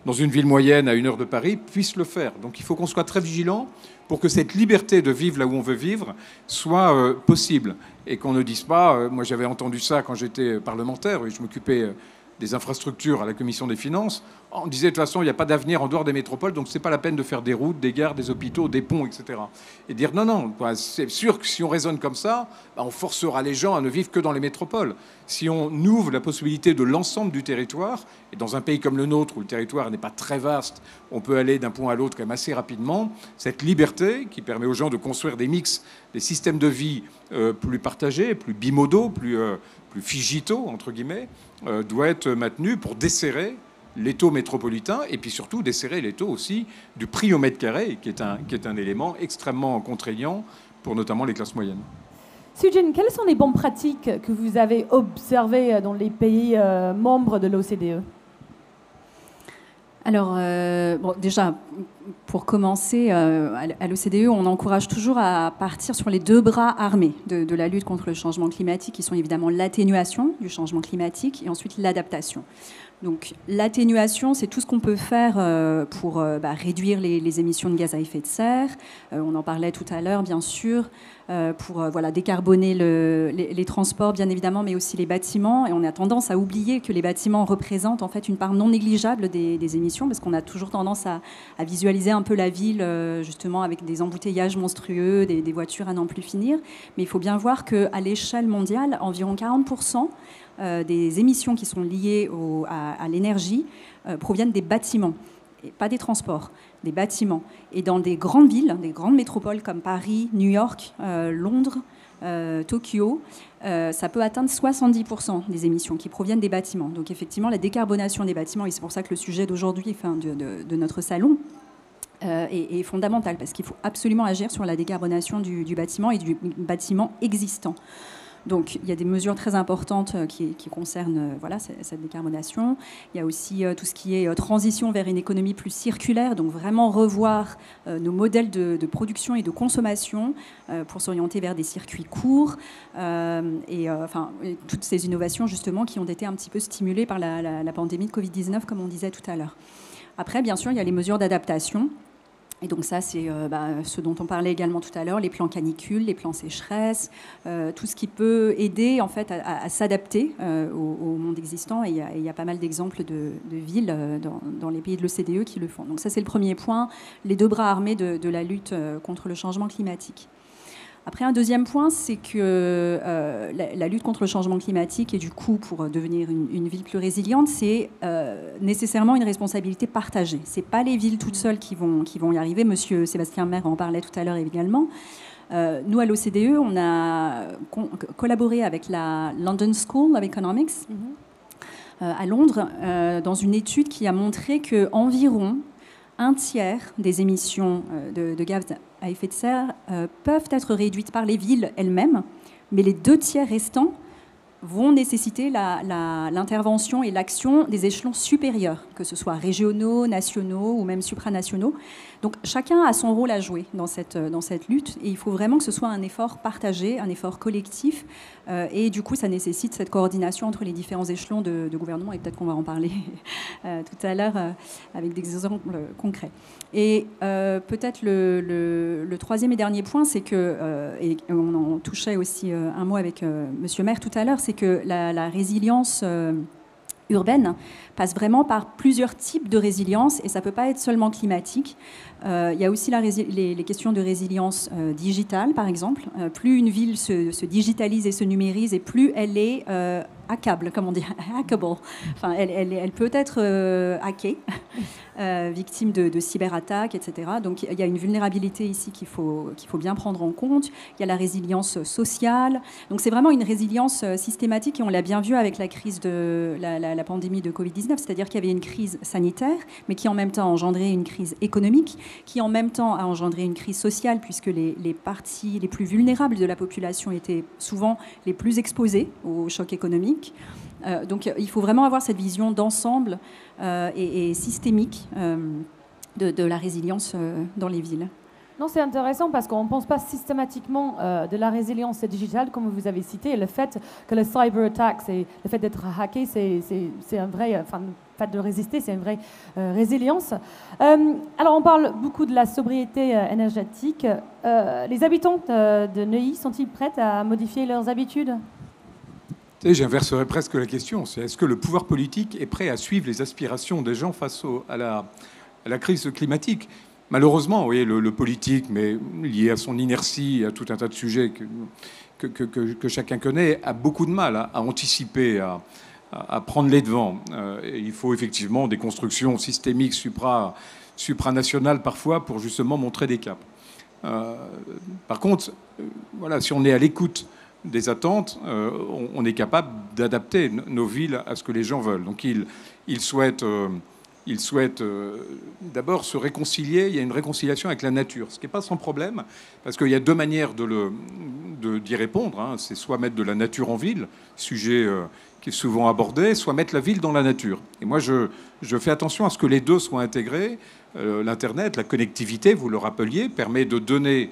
dans une ville moyenne à 1 heure de Paris puissent le faire. Donc il faut qu'on soit très vigilant pour que cette liberté de vivre là où on veut vivre soit possible. Et qu'on ne dise pas... moi j'avais entendu ça quand j'étais parlementaire, et je m'occupais des infrastructures à la Commission des Finances. On disait de toute façon, il n'y a pas d'avenir en dehors des métropoles, donc ce n'est pas la peine de faire des routes, des gares, des hôpitaux, des ponts, etc. Et dire non, c'est sûr que si on raisonne comme ça, on forcera les gens à ne vivre que dans les métropoles. Si on ouvre la possibilité de l'ensemble du territoire, et dans un pays comme le nôtre, où le territoire n'est pas très vaste, on peut aller d'un point à l'autre quand même assez rapidement, cette liberté qui permet aux gens de construire des mix, des systèmes de vie plus partagés, plus bimodaux, plus figitaux, entre guillemets, doit être maintenue pour desserrer l'étau métropolitain et puis surtout desserrer l'étau aussi du prix au mètre carré, qui est un élément extrêmement contraignant pour notamment les classes moyennes. Sujin, quelles sont les bonnes pratiques que vous avez observées dans les pays membres de l'OCDE ? Alors, déjà, pour commencer, à l'OCDE, on encourage toujours à partir sur les 2 bras armés de la lutte contre le changement climatique, qui sont évidemment l'atténuation du changement climatique et ensuite l'adaptation. Donc, l'atténuation, c'est tout ce qu'on peut faire pour réduire les émissions de gaz à effet de serre. On en parlait tout à l'heure, bien sûr, pour décarboner les transports, bien évidemment, mais aussi les bâtiments. Et on a tendance à oublier que les bâtiments représentent en fait une part non négligeable des émissions, parce qu'on a toujours tendance à visualiser un peu la ville, justement, avec des embouteillages monstrueux, des voitures à n'en plus finir. Mais il faut bien voir qu'à l'échelle mondiale, environ 40% des émissions qui sont liées à l'énergie proviennent des bâtiments, et pas des transports, des bâtiments. Et dans des grandes villes, des grandes métropoles comme Paris, New York, Londres, Tokyo, ça peut atteindre 70% des émissions qui proviennent des bâtiments. Donc effectivement, la décarbonation des bâtiments, et c'est pour ça que le sujet d'aujourd'hui, de notre salon, est fondamental, parce qu'il faut absolument agir sur la décarbonation du bâtiment et du bâtiment existant. Donc, il y a des mesures très importantes qui concernent cette décarbonation. Il y a aussi tout ce qui est transition vers une économie plus circulaire, donc vraiment revoir nos modèles de production et de consommation pour s'orienter vers des circuits courts et toutes ces innovations justement qui ont été un petit peu stimulées par la pandémie de Covid-19, comme on disait tout à l'heure. Après, bien sûr, il y a les mesures d'adaptation. Et donc ça, c'est ce dont on parlait également tout à l'heure, les plans canicules, les plans sécheresse, tout ce qui peut aider en fait à s'adapter au monde existant. Et il y a pas mal d'exemples de villes dans les pays de l'OCDE qui le font. Donc ça, c'est le premier point, les 2 bras armés de la lutte contre le changement climatique. Après, un deuxième point, c'est que la lutte contre le changement climatique et du coup, pour devenir une ville plus résiliente, c'est nécessairement une responsabilité partagée. Ce n'est pas les villes toutes seules qui vont y arriver. Monsieur Sébastien Merre en parlait tout à l'heure également. Nous, à l'OCDE, on a collaboré avec la London School of Economics, à Londres, dans une étude qui a montré qu'environ un tiers des émissions de gaz à effet de serre peuvent être réduites par les villes elles-mêmes, mais les 2 tiers restants vont nécessiter l'intervention et l'action des échelons supérieurs, que ce soit régionaux, nationaux ou même supranationaux. Donc chacun a son rôle à jouer dans cette lutte, et il faut vraiment que ce soit un effort partagé, un effort collectif, et du coup ça nécessite cette coordination entre les différents échelons de gouvernement, et peut-être qu'on va en parler tout à l'heure avec des exemples concrets. Et peut-être le troisième et dernier point, c'est que, et on en touchait aussi un mot avec Monsieur Maire tout à l'heure, c'est que la résilience urbaine passe vraiment par plusieurs types de résilience, et ça ne peut pas être seulement climatique. Il y a aussi les questions de résilience digitale, par exemple. Plus une ville se digitalise et se numérise, et plus elle est hackable, comme on dit, hackable. Enfin, elle peut être hackée, victime de cyberattaques, etc. Donc il y a une vulnérabilité ici qu'il faut bien prendre en compte. Il y a la résilience sociale. Donc c'est vraiment une résilience systématique, et on l'a bien vu avec la crise de la pandémie de Covid-19, c'est-à-dire qu'il y avait une crise sanitaire, mais qui en même temps a engendré une crise économique, qui en même temps a engendré une crise sociale, puisque les parties les plus vulnérables de la population étaient souvent les plus exposées au choc économique. Donc il faut vraiment avoir cette vision d'ensemble et systémique de la résilience dans les villes. Non, c'est intéressant parce qu'on ne pense pas systématiquement de la résilience digitale, comme vous avez cité. Le fait que le cyber attack, le fait d'être hacké, c'est un vrai, enfin, le fait de résister, c'est une vraie résilience. Alors, on parle beaucoup de la sobriété énergétique. Les habitants de Neuilly sont-ils prêts à modifier leurs habitudes ? J'inverserais presque la question. C'est est-ce que le pouvoir politique est prêt à suivre les aspirations des gens face à la crise climatique ? Malheureusement, oui, le politique, mais lié à son inertie, à tout un tas de sujets que chacun connaît, a beaucoup de mal à anticiper, à prendre les devants. Il faut effectivement des constructions systémiques supranationales parfois pour justement montrer des caps. Par contre, voilà, si on est à l'écoute des attentes, on est capable d'adapter nos villes à ce que les gens veulent. Donc ils souhaitent d'abord se réconcilier. Il y a une réconciliation avec la nature, ce qui n'est pas sans problème, parce qu'il y a 2 manières d'y répondre. Hein. C'est soit mettre de la nature en ville, sujet qui est souvent abordé, soit mettre la ville dans la nature. Et moi, je fais attention à ce que les 2 soient intégrés. L'Internet, la connectivité, vous le rappeliez, permet de donner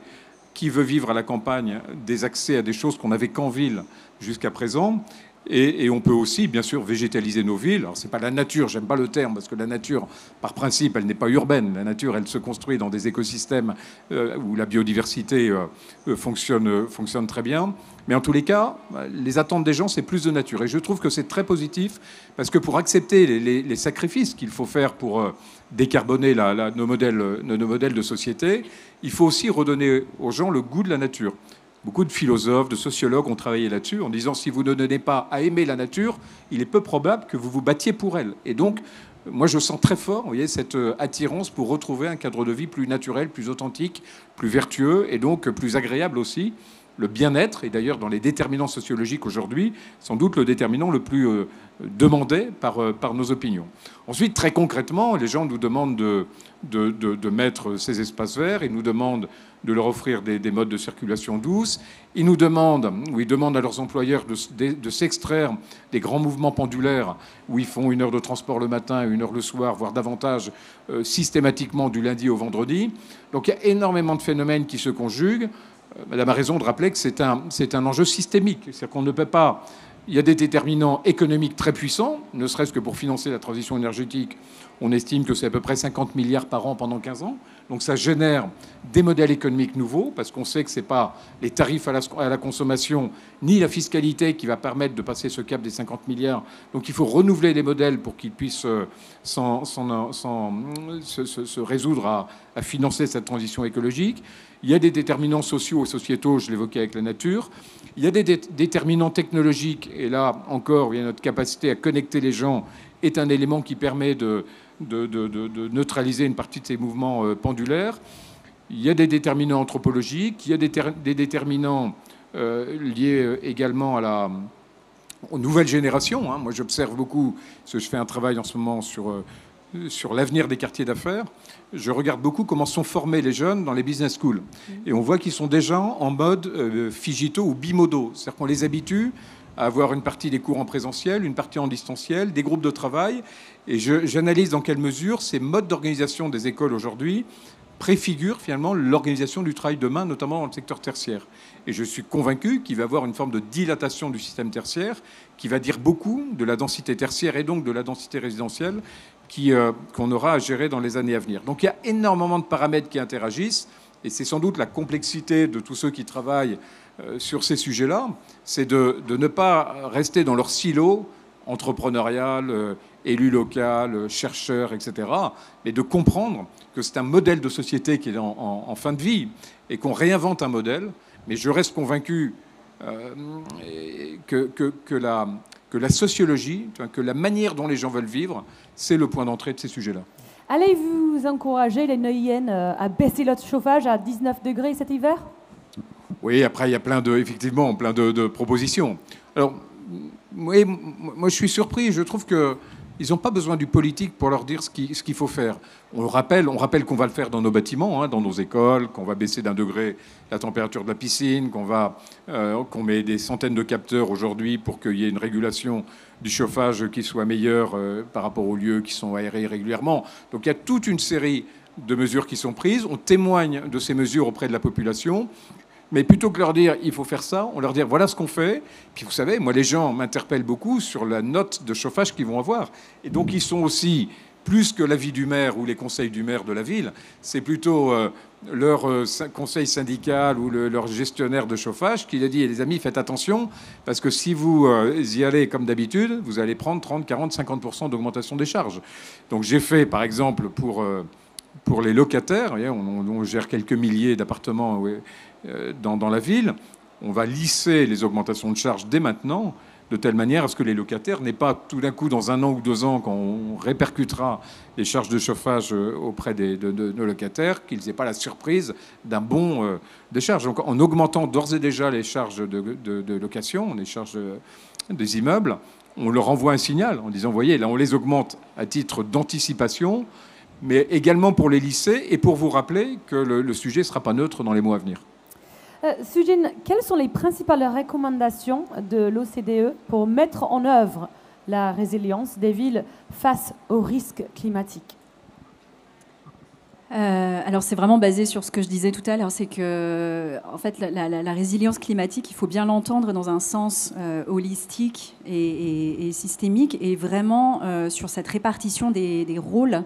qui veut vivre à la campagne des accès à des choses qu'on n'avait qu'en ville jusqu'à présent. Et on peut aussi, bien sûr, végétaliser nos villes. Alors, c'est pas la nature, j'aime pas le terme, parce que la nature, par principe, elle n'est pas urbaine. La nature, elle se construit dans des écosystèmes où la biodiversité fonctionne très bien. Mais en tous les cas, les attentes des gens, c'est plus de nature. Et je trouve que c'est très positif, parce que pour accepter les sacrifices qu'il faut faire pour décarboner nos modèles de société, il faut aussi redonner aux gens le goût de la nature. Beaucoup de philosophes, de sociologues ont travaillé là-dessus en disant si vous ne donnez pas à aimer la nature, il est peu probable que vous vous battiez pour elle. Et donc, moi, je sens très fort, vous voyez, cette attirance pour retrouver un cadre de vie plus naturel, plus authentique, plus vertueux et donc plus agréable aussi. Le bien-être, et d'ailleurs dans les déterminants sociologiques aujourd'hui, sans doute le déterminant le plus demandé par nos opinions. Ensuite, très concrètement, les gens nous demandent de mettre ces espaces verts, ils nous demandent de leur offrir des modes de circulation douce, ils demandent à leurs employeurs de s'extraire des grands mouvements pendulaires où ils font 1 heure de transport le matin et 1 heure le soir, voire davantage, systématiquement du lundi au vendredi. Donc il y a énormément de phénomènes qui se conjuguent. Madame a raison de rappeler que c'est un enjeu systémique. C'est-à-dire qu'on ne peut pas... Il y a des déterminants économiques très puissants, ne serait-ce que pour financer la transition énergétique. On estime que c'est à peu près 50 milliards par an pendant 15 ans. Donc ça génère des modèles économiques nouveaux, parce qu'on sait que ce n'est pas les tarifs à la consommation, ni la fiscalité qui va permettre de passer ce cap des 50 milliards. Donc il faut renouveler les modèles pour qu'ils puissent se résoudre à financer cette transition écologique. Il y a des déterminants sociaux et sociétaux, je l'évoquais avec la nature. Il y a des déterminants technologiques, et là encore, il y a notre capacité à connecter les gens est un élément qui permet de neutraliser une partie de ces mouvements pendulaires. Il y a des déterminants anthropologiques, il y a des déterminants liés également aux nouvelles générations. Moi, j'observe beaucoup, parce que je fais un travail en ce moment sur l'avenir des quartiers d'affaires. Je regarde beaucoup comment sont formés les jeunes dans les business schools. Et on voit qu'ils sont déjà en mode figito ou bimodo. C'est-à-dire qu'on les habitue à avoir une partie des cours en présentiel, une partie en distanciel, des groupes de travail. Et j'analyse dans quelle mesure ces modes d'organisation des écoles aujourd'hui préfigurent finalement l'organisation du travail demain, notamment dans le secteur tertiaire. Et je suis convaincu qu'il va y avoir une forme de dilatation du système tertiaire qui va dire beaucoup de la densité tertiaire et donc de la densité résidentielle qu'on aura à gérer dans les années à venir. Donc il y a énormément de paramètres qui interagissent et c'est sans doute la complexité de tous ceux qui travaillent sur ces sujets-là, c'est de ne pas rester dans leur silo entrepreneurial, élu local, chercheur, etc., mais de comprendre que c'est un modèle de société qui est en fin de vie et qu'on réinvente un modèle. Mais je reste convaincu que la sociologie, que la manière dont les gens veulent vivre, c'est le point d'entrée de ces sujets-là. Allez-vous encourager les Neuilliennes à baisser leur chauffage à 19 degrés cet hiver? Oui, après, il y a effectivement plein de propositions. Alors, oui, moi, je suis surpris. Je trouve qu'ils n'ont pas besoin du politique pour leur dire ce qu'il faut faire. On rappelle qu'on va le faire dans nos bâtiments, dans nos écoles, qu'on va baisser d'1 degré la température de la piscine, qu'on met des centaines de capteurs aujourd'hui pour qu'il y ait une régulation du chauffage qui soit meilleure par rapport aux lieux qui sont aérés régulièrement. Donc il y a toute une série de mesures qui sont prises. On témoigne de ces mesures auprès de la population. Mais plutôt que leur dire « il faut faire ça », on leur dit « voilà ce qu'on fait ». Puis vous savez, moi les gens m'interpellent beaucoup sur la note de chauffage qu'ils vont avoir. Et donc ils sont aussi, plus que l'avis du maire ou les conseils du maire de la ville, c'est plutôt leur conseil syndical ou leur gestionnaire de chauffage qui a dit « les amis, faites attention, parce que si vous y allez comme d'habitude, vous allez prendre 30, 40, 50% d'augmentation des charges ». Donc j'ai fait, par exemple, pour les locataires, on gère quelques milliers d'appartements dans la ville, on va lisser les augmentations de charges dès maintenant, de telle manière à ce que les locataires n'aient pas tout d'un coup, dans 1 an ou 2 ans, quand on répercutera les charges de chauffage auprès de nos locataires, qu'ils n'aient pas la surprise d'un bond des charges. Donc, en augmentant d'ores et déjà les charges de location, les charges des immeubles, on leur envoie un signal en disant, voyez, là, on les augmente à titre d'anticipation, mais également pour les lisser et pour vous rappeler que le sujet ne sera pas neutre dans les mois à venir. Sujin, quelles sont les principales recommandations de l'OCDE pour mettre en œuvre la résilience des villes face aux risques climatiques? Alors c'est vraiment basé sur ce que je disais tout à l'heure, c'est que en fait la résilience climatique, il faut bien l'entendre dans un sens holistique et systémique, et vraiment sur cette répartition des rôles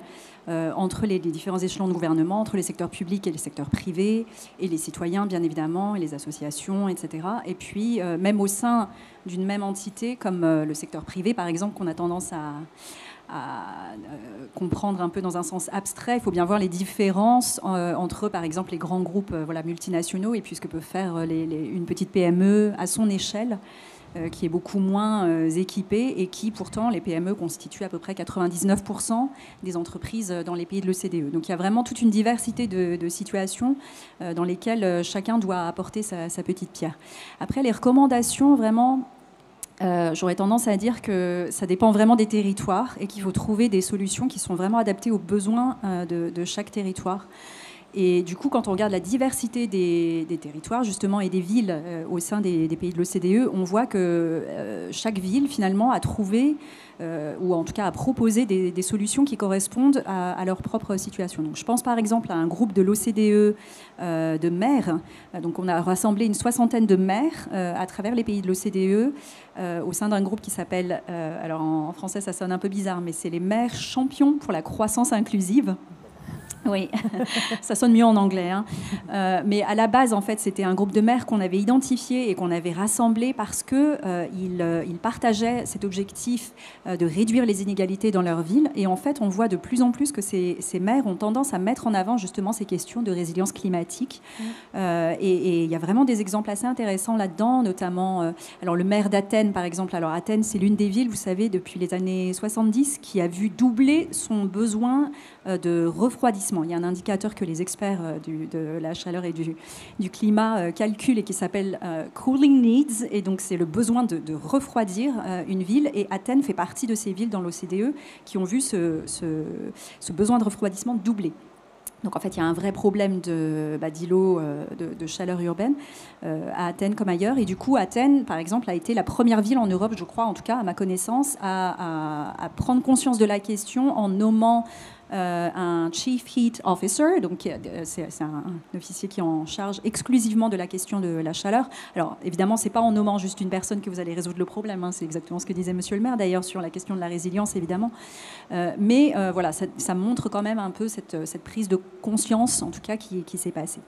entre les différents échelons de gouvernement, entre les secteurs publics et les secteurs privés, et les citoyens bien évidemment, et les associations, etc. Et puis même au sein d'une même entité, comme le secteur privé par exemple, qu'on a tendance à comprendre un peu dans un sens abstrait. Il faut bien voir les différences entre, par exemple, les grands groupes multinationaux et puis ce que peut faire une petite PME à son échelle, qui est beaucoup moins équipée, et qui, pourtant, les PME constituent à peu près 99% des entreprises dans les pays de l'OCDE. Donc il y a vraiment toute une diversité de situations dans lesquelles chacun doit apporter sa petite pierre. Après, les recommandations, vraiment... j'aurais tendance à dire que ça dépend vraiment des territoires et qu'il faut trouver des solutions qui sont vraiment adaptées aux besoins de chaque territoire. Et du coup, quand on regarde la diversité des territoires, justement, et des villes au sein des pays de l'OCDE, on voit que chaque ville, finalement, a trouvé, ou en tout cas a proposé des solutions qui correspondent à leur propre situation. Donc, je pense par exemple à un groupe de l'OCDE de maires. Donc, on a rassemblé une 60aine de maires à travers les pays de l'OCDE au sein d'un groupe qui s'appelle, alors en français ça sonne un peu bizarre, mais c'est les maires champions pour la croissance inclusive. Oui, ça sonne mieux en anglais. Mais à la base, en fait, c'était un groupe de maires qu'on avait identifié et qu'on avait rassemblé parce qu'ils partageaient cet objectif de réduire les inégalités dans leur ville. Et en fait, on voit de plus en plus que ces maires ont tendance à mettre en avant justement ces questions de résilience climatique. Et il y a vraiment des exemples assez intéressants là-dedans, notamment alors le maire d'Athènes, par exemple. Alors Athènes, c'est l'une des villes, vous savez, depuis les années 70, qui a vu doubler son besoin de refroidissement refroidissement. Il y a un indicateur que les experts de la chaleur et du climat calculent et qui s'appelle Cooling Needs. Et donc, c'est le besoin de refroidir une ville. Et Athènes fait partie de ces villes dans l'OCDE qui ont vu ce besoin de refroidissement doubler. Donc en fait, il y a un vrai problème d'îlots de chaleur urbaine à Athènes comme ailleurs. Et du coup, Athènes, par exemple, a été la première ville en Europe, je crois, en tout cas à ma connaissance, à prendre conscience de la question en nommant un Chief Heat Officer, donc c'est un officier qui est en charge exclusivement de la question de la chaleur. Alors évidemment, c'est pas en nommant juste une personne que vous allez résoudre le problème, hein. C'est exactement ce que disait Monsieur le maire d'ailleurs sur la question de la résilience, évidemment. Mais voilà, ça montre quand même un peu cette prise de conscience, en tout cas, qui s'est passée.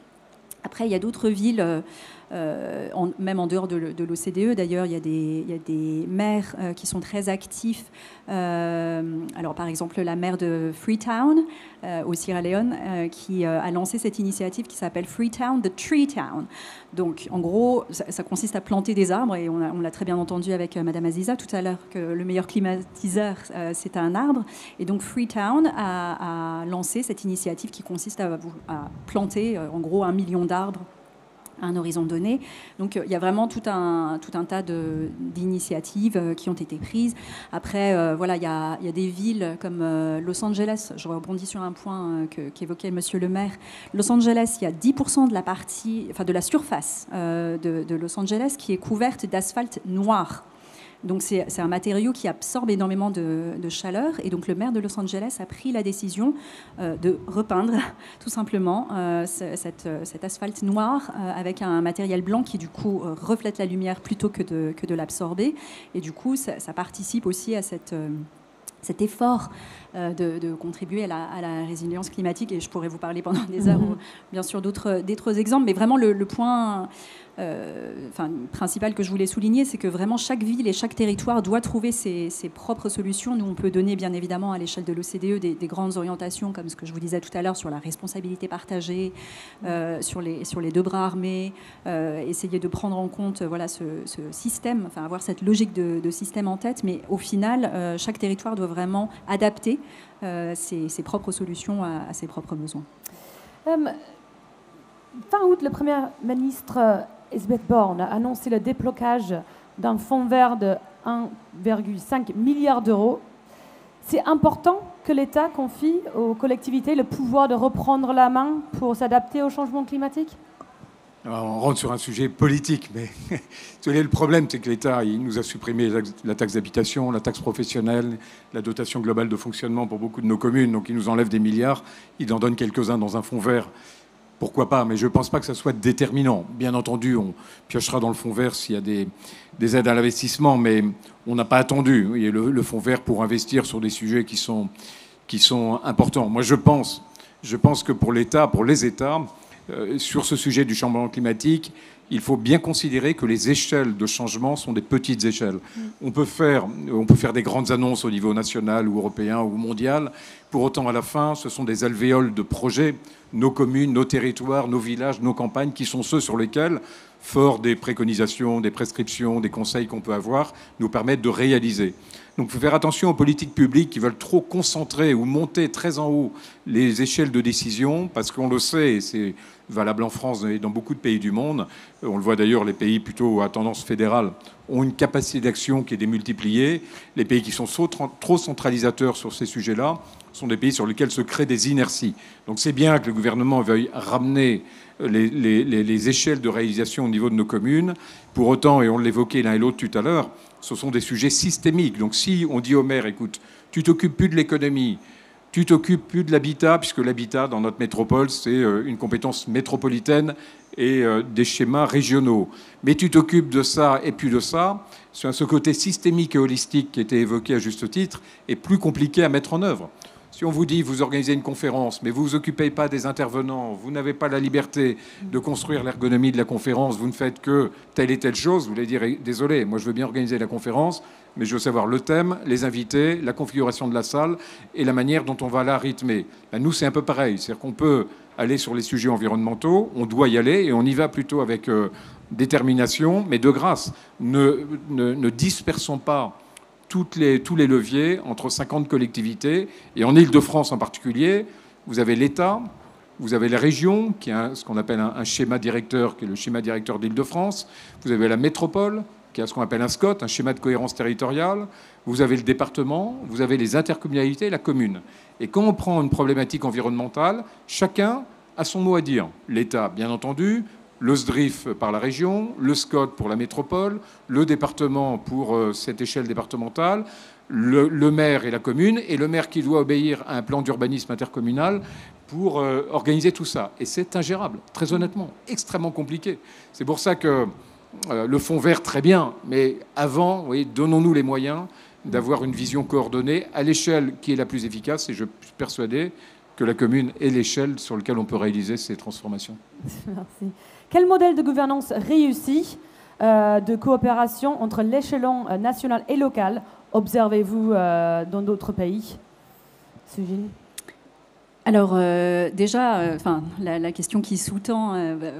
Après, il y a d'autres villes, même en dehors de l'OCDE, d'ailleurs, il y a des maires qui sont très actifs. Alors, par exemple, la maire de Freetown, au Sierra Leone, qui a lancé cette initiative qui s'appelle Freetown, the Tree Town. Donc, en gros, ça consiste à planter des arbres, et on l'a très bien entendu avec Madame Aziza tout à l'heure, que le meilleur climatiseur, c'est un arbre. Et donc, Freetown a lancé cette initiative qui consiste à planter, en gros, 1 million d'arbres à un horizon donné. Donc il y a vraiment tout un tas d'initiatives qui ont été prises. Après, voilà, il y a des villes comme Los Angeles. Je rebondis sur un point qu'évoquait Monsieur le maire. Los Angeles, il y a 10% de la surface de Los Angeles qui est couverte d'asphalte noir. Donc c'est un matériau qui absorbe énormément de chaleur, et donc le maire de Los Angeles a pris la décision de repeindre tout simplement cet asphalte noir avec un matériel blanc qui du coup reflète la lumière plutôt que de l'absorber, et du coup ça participe aussi à cet effort de contribuer à la résilience climatique. Et je pourrais vous parler pendant des heures, bien sûr, d'autres exemples, mais vraiment le point principal que je voulais souligner, c'est que vraiment chaque ville et chaque territoire doit trouver ses propres solutions. Nous, on peut donner bien évidemment à l'échelle de l'OCDE des grandes orientations, comme ce que je vous disais tout à l'heure sur la responsabilité partagée, sur les deux bras armés, essayer de prendre en compte voilà, ce système, enfin avoir cette logique de système en tête, mais au final, chaque territoire doit vraiment adapter ses propres solutions à ses propres besoins. Fin août, le Premier ministre Elisabeth Borne a annoncé le déblocage d'un fonds vert de 1,5 milliard d'euros. C'est important que l'État confie aux collectivités le pouvoir de reprendre la main pour s'adapter au changement climatique ? Alors, on rentre sur un sujet politique, mais le problème, c'est que l'État, il nous a supprimé la taxe d'habitation, la taxe professionnelle, la dotation globale de fonctionnement pour beaucoup de nos communes, donc il nous enlève des milliards, il en donne quelques-uns dans un fonds vert. Pourquoi pas, mais je ne pense pas que ça soit déterminant. Bien entendu, on piochera dans le fonds vert s'il y a des aides à l'investissement, mais on n'a pas attendu. Il y a le fonds vert pour investir sur des sujets qui sont importants. Moi, je pense que pour l'État, pour les États, sur ce sujet du changement climatique, il faut bien considérer que les échelles de changement sont des petites échelles. On peut faire des grandes annonces au niveau national ou européen ou mondial. Pour autant, à la fin, ce sont des alvéoles de projets, nos communes, nos territoires, nos villages, nos campagnes, qui sont ceux sur lesquels, fort des préconisations, des prescriptions, des conseils qu'on peut avoir, nous permettent de réaliser. Donc il faut faire attention aux politiques publiques qui veulent trop concentrer ou monter très en haut les échelles de décision, parce qu'on le sait, et c'est valable en France et dans beaucoup de pays du monde, on le voit d'ailleurs, les pays plutôt à tendance fédérale ont une capacité d'action qui est démultipliée. Les pays qui sont trop centralisateurs sur ces sujets-là sont des pays sur lesquels se créent des inerties. Donc c'est bien que le gouvernement veuille ramener les échelles de réalisation au niveau de nos communes. Pour autant, et on l'évoquait l'un et l'autre tout à l'heure, ce sont des sujets systémiques. Donc si on dit au maire, écoute, tu t'occupes plus de l'économie, tu t'occupes plus de l'habitat, puisque l'habitat dans notre métropole, c'est une compétence métropolitaine et des schémas régionaux. Mais tu t'occupes de ça et puis de ça. Ce côté systémique et holistique qui était évoqué à juste titre est plus compliqué à mettre en œuvre. Si on vous dit, vous organisez une conférence, mais vous ne vous occupez pas des intervenants, vous n'avez pas la liberté de construire l'ergonomie de la conférence, vous ne faites que telle et telle chose, vous voulez dire, désolé, moi je veux bien organiser la conférence, mais je veux savoir le thème, les invités, la configuration de la salle et la manière dont on va la rythmer. Ben, nous, c'est un peu pareil. C'est-à-dire qu'on peut aller sur les sujets environnementaux, on doit y aller, et on y va plutôt avec détermination, mais de grâce. Ne dispersons pas tous les leviers entre 50 collectivités, et en Île-de-France en particulier, vous avez l'État, vous avez les régions, qui a ce qu'on appelle un schéma directeur, qui est le schéma directeur d'Île-de-France. Vous avez la métropole, qui a ce qu'on appelle un SCOT, un schéma de cohérence territoriale. Vous avez le département, vous avez les intercommunalités et la commune. Et quand on prend une problématique environnementale, chacun a son mot à dire. L'État, bien entendu, le SDRIF par la région, le SCOT pour la métropole, le département pour cette échelle départementale, le maire et la commune, et le maire qui doit obéir à un plan d'urbanisme intercommunal pour organiser tout ça. Et c'est ingérable, très honnêtement, extrêmement compliqué. C'est pour ça que le fonds vert, très bien, mais avant, vous voyez, donnons-nous les moyens d'avoir une vision coordonnée à l'échelle qui est la plus efficace, et je suis persuadé que la commune est l'échelle sur laquelle on peut réaliser ces transformations. Merci. Quel modèle de gouvernance réussi de coopération entre l'échelon national et local observez-vous dans d'autres pays? Sujin? Alors déjà, la question qui sous-tend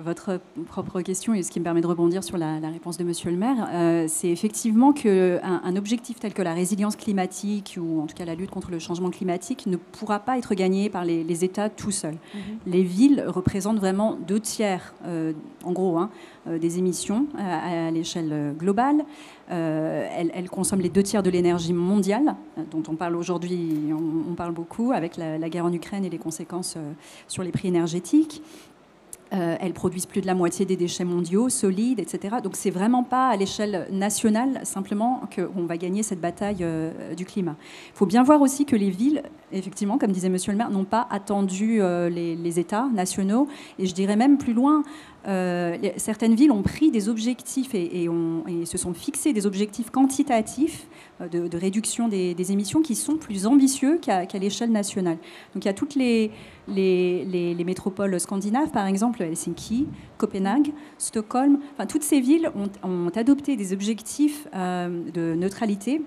votre propre question et ce qui me permet de rebondir sur la réponse de Monsieur le maire, c'est effectivement qu'un objectif tel que la résilience climatique ou en tout cas la lutte contre le changement climatique ne pourra pas être gagné par les États tout seuls. Les villes représentent vraiment 2/3, en gros, des émissions à l'échelle globale. Elles consomment les 2/3 de l'énergie mondiale, dont on parle aujourd'hui, on parle beaucoup avec la guerre en Ukraine et les conséquences sur les prix énergétiques. Elles produisent plus de la moitié des déchets mondiaux, solides, etc. Donc c'est vraiment pas à l'échelle nationale simplement qu'on va gagner cette bataille du climat. Il faut bien voir aussi que les villes, effectivement, comme disait Monsieur le maire, n'ont pas attendu les États nationaux, et je dirais même plus loin. Certaines villes ont pris des objectifs et se sont fixés des objectifs quantitatifs de réduction des émissions qui sont plus ambitieux qu'à l'échelle nationale. Donc il y a toutes les métropoles scandinaves, par exemple Helsinki, Copenhague, Stockholm. Enfin, toutes ces villes ont adopté des objectifs de neutralité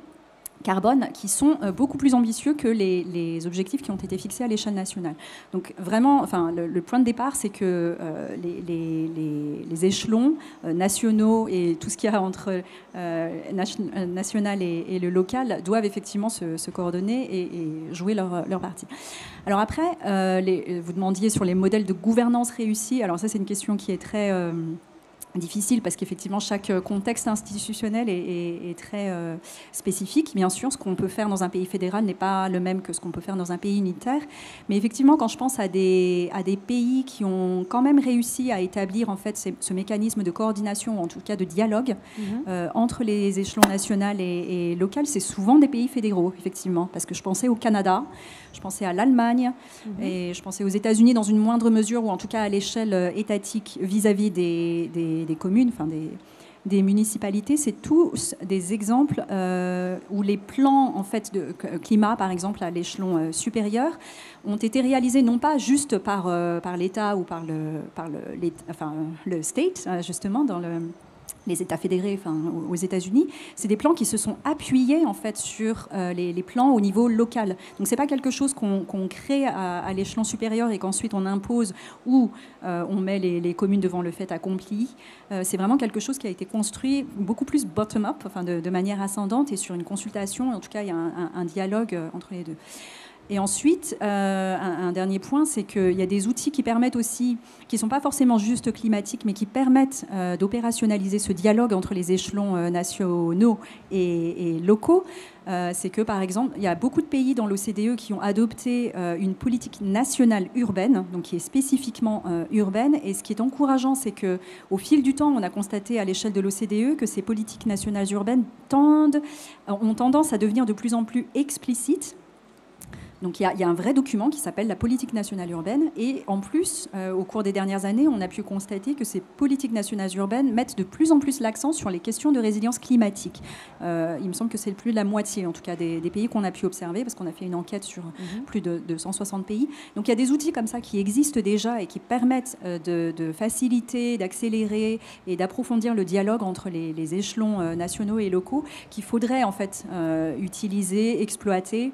carbone qui sont beaucoup plus ambitieux que les objectifs qui ont été fixés à l'échelle nationale. Donc vraiment, le point de départ, c'est que les échelons nationaux et tout ce qu'il y a entre national et le local doivent effectivement se coordonner et jouer leur partie. Alors après, vous demandiez sur les modèles de gouvernance réussis. Alors ça, c'est une question qui est très difficile parce qu'effectivement chaque contexte institutionnel est très spécifique. Bien sûr, ce qu'on peut faire dans un pays fédéral n'est pas le même que ce qu'on peut faire dans un pays unitaire. Mais effectivement, quand je pense à des pays qui ont quand même réussi à établir en fait ce mécanisme de coordination, ou en tout cas de dialogue entre les échelons national et local, c'est souvent des pays fédéraux, effectivement. Parce que je pensais au Canada, je pensais à l'Allemagne et je pensais aux États-Unis dans une moindre mesure, ou en tout cas à l'échelle étatique vis-à-vis des communes, des municipalités. C'est tous des exemples où les plans en fait, de climat, par exemple, à l'échelon supérieur, ont été réalisés non pas juste par l'État ou par le state, justement, dans les États fédérés aux États-Unis. C'est des plans qui se sont appuyés en fait sur les plans au niveau local. Donc c'est pas quelque chose qu'on crée à l'échelon supérieur et qu'ensuite on impose ou on met les communes devant le fait accompli. C'est vraiment quelque chose qui a été construit beaucoup plus bottom-up, de manière ascendante et sur une consultation. En tout cas, il y a un dialogue entre les deux. Et ensuite, un dernier point, c'est qu'il y a des outils qui permettent aussi, qui ne sont pas forcément juste climatiques, mais qui permettent d'opérationnaliser ce dialogue entre les échelons nationaux et locaux. C'est que, par exemple, il y a beaucoup de pays dans l'OCDE qui ont adopté une politique nationale urbaine, donc qui est spécifiquement urbaine. Et ce qui est encourageant, c'est qu'au fil du temps, on a constaté à l'échelle de l'OCDE que ces politiques nationales urbaines ont tendance à devenir de plus en plus explicites. Donc il y a un vrai document qui s'appelle la politique nationale urbaine, et en plus, au cours des dernières années, on a pu constater que ces politiques nationales urbaines mettent de plus en plus l'accent sur les questions de résilience climatique. Il me semble que c'est plus de la moitié, en tout cas, des pays qu'on a pu observer, parce qu'on a fait une enquête sur plus de 160 pays. Donc il y a des outils comme ça qui existent déjà et qui permettent de faciliter, d'accélérer et d'approfondir le dialogue entre les échelons nationaux et locaux qu'il faudrait en fait utiliser, exploiter.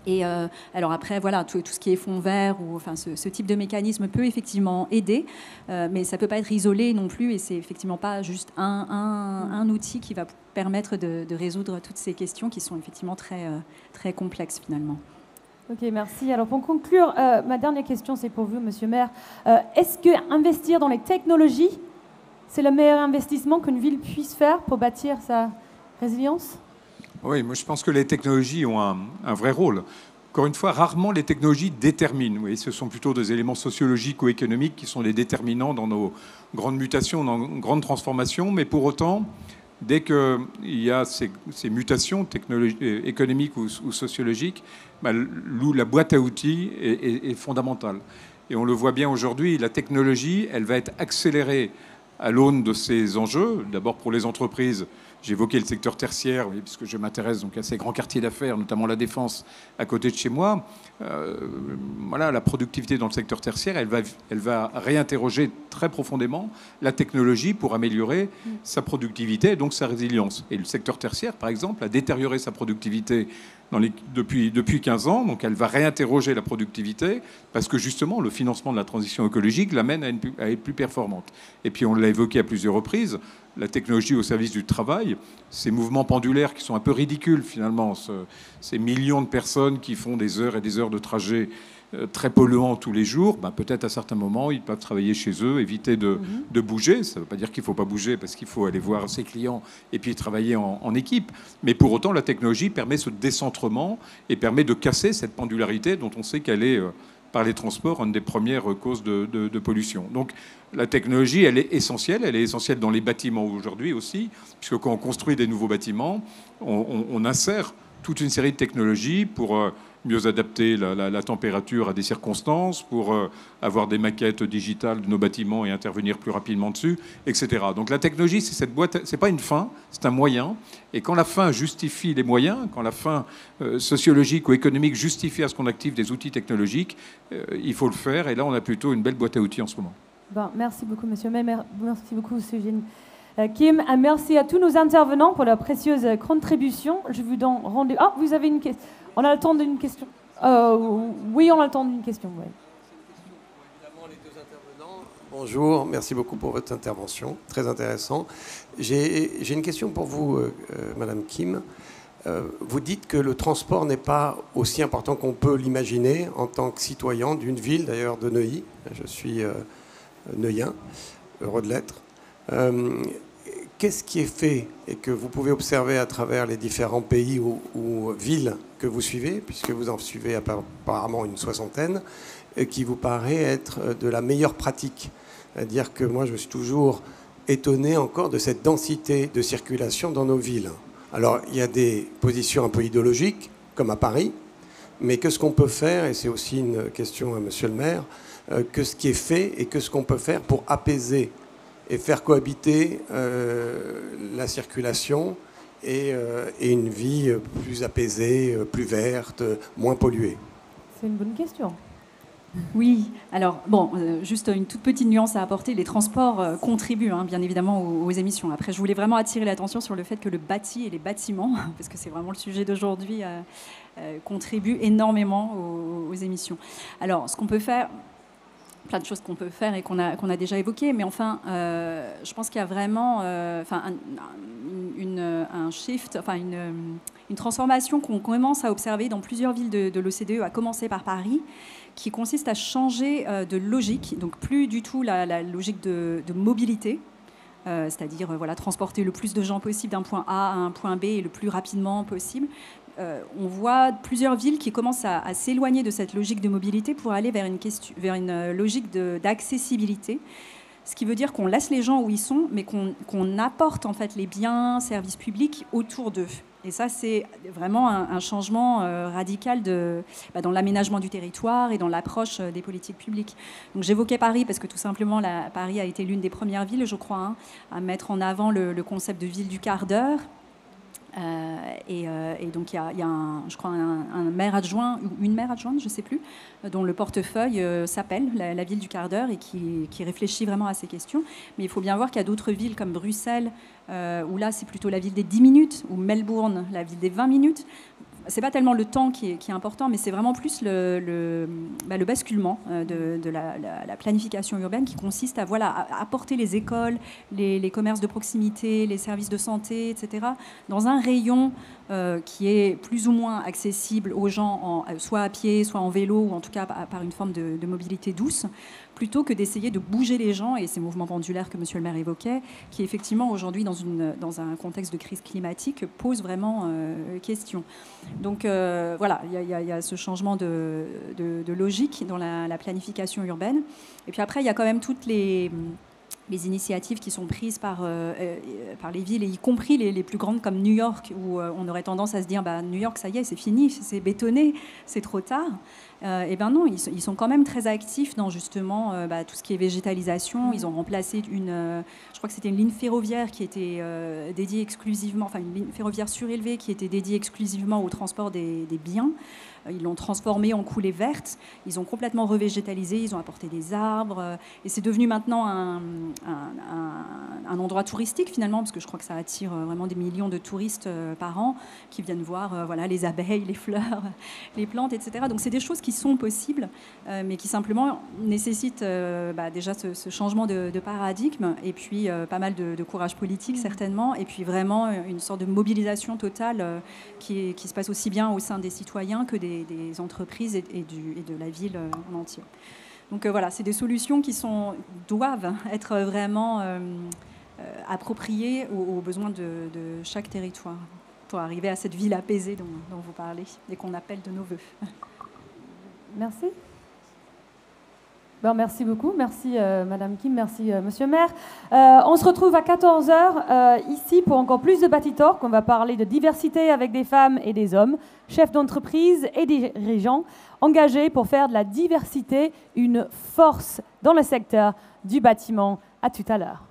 Et alors après, voilà, tout ce qui est fonds verts, ou enfin ce type de mécanisme peut effectivement aider, mais ça ne peut pas être isolé non plus, et c'est effectivement pas juste un outil qui va permettre de résoudre toutes ces questions qui sont effectivement très, très complexes finalement. Ok, merci. Alors pour conclure, ma dernière question, c'est pour vous, Monsieur le maire. Est-ce que investir dans les technologies, c'est le meilleur investissement qu'une ville puisse faire pour bâtir sa résilience? Oui, moi je pense que les technologies ont un vrai rôle. Encore une fois, rarement les technologies déterminent. Oui, ce sont plutôt des éléments sociologiques ou économiques qui sont les déterminants dans nos grandes mutations, dans nos grandes transformations. Mais pour autant, dès qu'il y a ces mutations économiques ou sociologiques, la boîte à outils est fondamentale. Et on le voit bien aujourd'hui, la technologie, elle va être accélérée à l'aune de ces enjeux. D'abord pour les entreprises. J'évoquais le secteur tertiaire, oui, puisque je m'intéresse donc à ces grands quartiers d'affaires, notamment la Défense, à côté de chez moi. Voilà, la productivité dans le secteur tertiaire, elle va réinterroger très profondément la technologie pour améliorer sa productivité et donc sa résilience. Et le secteur tertiaire, par exemple, a détérioré sa productivité depuis 15 ans, donc elle va réinterroger la productivité parce que justement le financement de la transition écologique l'amène à être plus performante. Et puis on l'a évoqué à plusieurs reprises, la technologie au service du travail, ces mouvements pendulaires qui sont un peu ridicules finalement, ces millions de personnes qui font des heures et des heures de trajet très polluants tous les jours, peut-être à certains moments ils peuvent travailler chez eux, éviter de bouger. Ça ne veut pas dire qu'il ne faut pas bouger parce qu'il faut aller voir ses clients et puis travailler en équipe. Mais pour autant, la technologie permet ce décentrement et permet de casser cette pendularité dont on sait qu'elle est, par les transports, une des premières causes de pollution. Donc la technologie, elle est essentielle dans les bâtiments aujourd'hui aussi, puisque quand on construit des nouveaux bâtiments, on insère toute une série de technologies pour mieux adapter la température à des circonstances, pour avoir des maquettes digitales de nos bâtiments et intervenir plus rapidement dessus, etc. Donc la technologie, c'est cette boîte, c'est pas une fin, c'est un moyen. Et quand la fin justifie les moyens, quand la fin sociologique ou économique justifie à ce qu'on active des outils technologiques, il faut le faire. Et là, on a plutôt une belle boîte à outils en ce moment. Bon, merci beaucoup, Monsieur le maire. Merci beaucoup, Sujin Kim. Merci à tous nos intervenants pour leur précieuse contribution. Je vous donne rendez-vous. Ah, vous avez une question. On a le temps d'une question. Oui, on a le temps d'une question. Ouais. Évidemment, les deux intervenants. Bonjour, merci beaucoup pour votre intervention, très intéressant. J'ai une question pour vous, Madame Kim. Vous dites que le transport n'est pas aussi important qu'on peut l'imaginer en tant que citoyen d'une ville, d'ailleurs de Neuilly. Je suis neuillen, heureux de l'être. Qu'est-ce qui est fait et que vous pouvez observer à travers les différents pays ou villes que vous suivez, puisque vous en suivez apparemment une soixantaine, qui vous paraît être de la meilleure pratique? C'est-à-dire que moi, je suis toujours étonné encore de cette densité de circulation dans nos villes. Alors, il y a des positions un peu idéologiques, comme à Paris, mais qu'est-ce qu'on peut faire, et c'est aussi une question à Monsieur le maire, que ce qui est fait et que ce qu'on peut faire pour apaiser et faire cohabiter la circulation et une vie plus apaisée, plus verte, moins polluée? C'est une bonne question. Oui, alors bon, juste une toute petite nuance à apporter. Les transports contribuent bien évidemment aux émissions. Après, je voulais vraiment attirer l'attention sur le fait que le bâti et les bâtiments, parce que c'est vraiment le sujet d'aujourd'hui, contribuent énormément aux émissions. Alors, ce qu'on peut faire, plein de choses qu'on peut faire et qu'on a déjà évoquées, mais enfin, je pense qu'il y a vraiment un shift, une transformation qu'on commence à observer dans plusieurs villes de l'OCDE, à commencer par Paris, qui consiste à changer de logique, donc plus du tout la logique de mobilité, c'est-à-dire transporter le plus de gens possible d'un point A à un point B et le plus rapidement possible. On voit plusieurs villes qui commencent à s'éloigner de cette logique de mobilité pour aller vers une logique d'accessibilité. Ce qui veut dire qu'on laisse les gens où ils sont, mais qu'on apporte en fait les biens, services publics autour d'eux. Et ça, c'est vraiment un changement radical dans l'aménagement du territoire et dans l'approche des politiques publiques. Donc j'évoquais Paris parce que tout simplement, Paris a été l'une des premières villes, je crois, à mettre en avant le concept de ville du quart d'heure. Et donc il y a je crois un maire adjoint ou une maire adjointe, je ne sais plus, dont le portefeuille s'appelle la ville du quart d'heure et qui réfléchit vraiment à ces questions. Mais il faut bien voir qu'il y a d'autres villes comme Bruxelles, où là c'est plutôt la ville des 10 minutes, ou Melbourne, la ville des 20 minutes. C'est pas tellement le temps qui est important, mais c'est vraiment plus le basculement de la planification urbaine qui consiste à apporter les écoles, les commerces de proximité, les services de santé, etc., dans un rayon qui est plus ou moins accessible aux gens, soit à pied, soit en vélo, ou en tout cas par une forme de mobilité douce, plutôt que d'essayer de bouger les gens, et ces mouvements pendulaires que Monsieur le maire évoquait, qui effectivement aujourd'hui, dans un contexte de crise climatique, posent vraiment question. Donc voilà, il y a ce changement de logique dans la planification urbaine. Et puis après, il y a quand même toutes les initiatives qui sont prises par les villes, et y compris les plus grandes comme New York, où on aurait tendance à se dire New York, ça y est, c'est fini, c'est bétonné, c'est trop tard. Et ben non, ils sont quand même très actifs dans justement tout ce qui est végétalisation. Ils ont remplacé je crois que c'était une ligne ferroviaire qui était dédiée exclusivement, enfin une ligne ferroviaire surélevée qui était dédiée exclusivement au transport des biens. Ils l'ont transformée en coulée verte. Ils ont complètement revégétalisé. Ils ont apporté des arbres. Et c'est devenu maintenant un endroit touristique, finalement, parce que je crois que ça attire vraiment des millions de touristes par an qui viennent voir les abeilles, les fleurs, les plantes, etc. Donc, c'est des choses qui sont possibles, mais qui simplement nécessitent déjà ce changement de paradigme, et puis pas mal de courage politique, certainement, et puis vraiment une sorte de mobilisation totale qui se passe aussi bien au sein des citoyens que des entreprises et de la ville en entier. Donc voilà, c'est des solutions qui doivent être vraiment appropriées aux besoins de chaque territoire pour arriver à cette ville apaisée dont vous parlez et qu'on appelle de nos voeux. Merci. Bon, merci beaucoup. Merci Madame Kim, merci Monsieur le maire. On se retrouve à 14h ici pour encore plus de Batitalk. On va parler de diversité avec des femmes et des hommes, chefs d'entreprise et dirigeants engagés pour faire de la diversité une force dans le secteur du bâtiment. À tout à l'heure.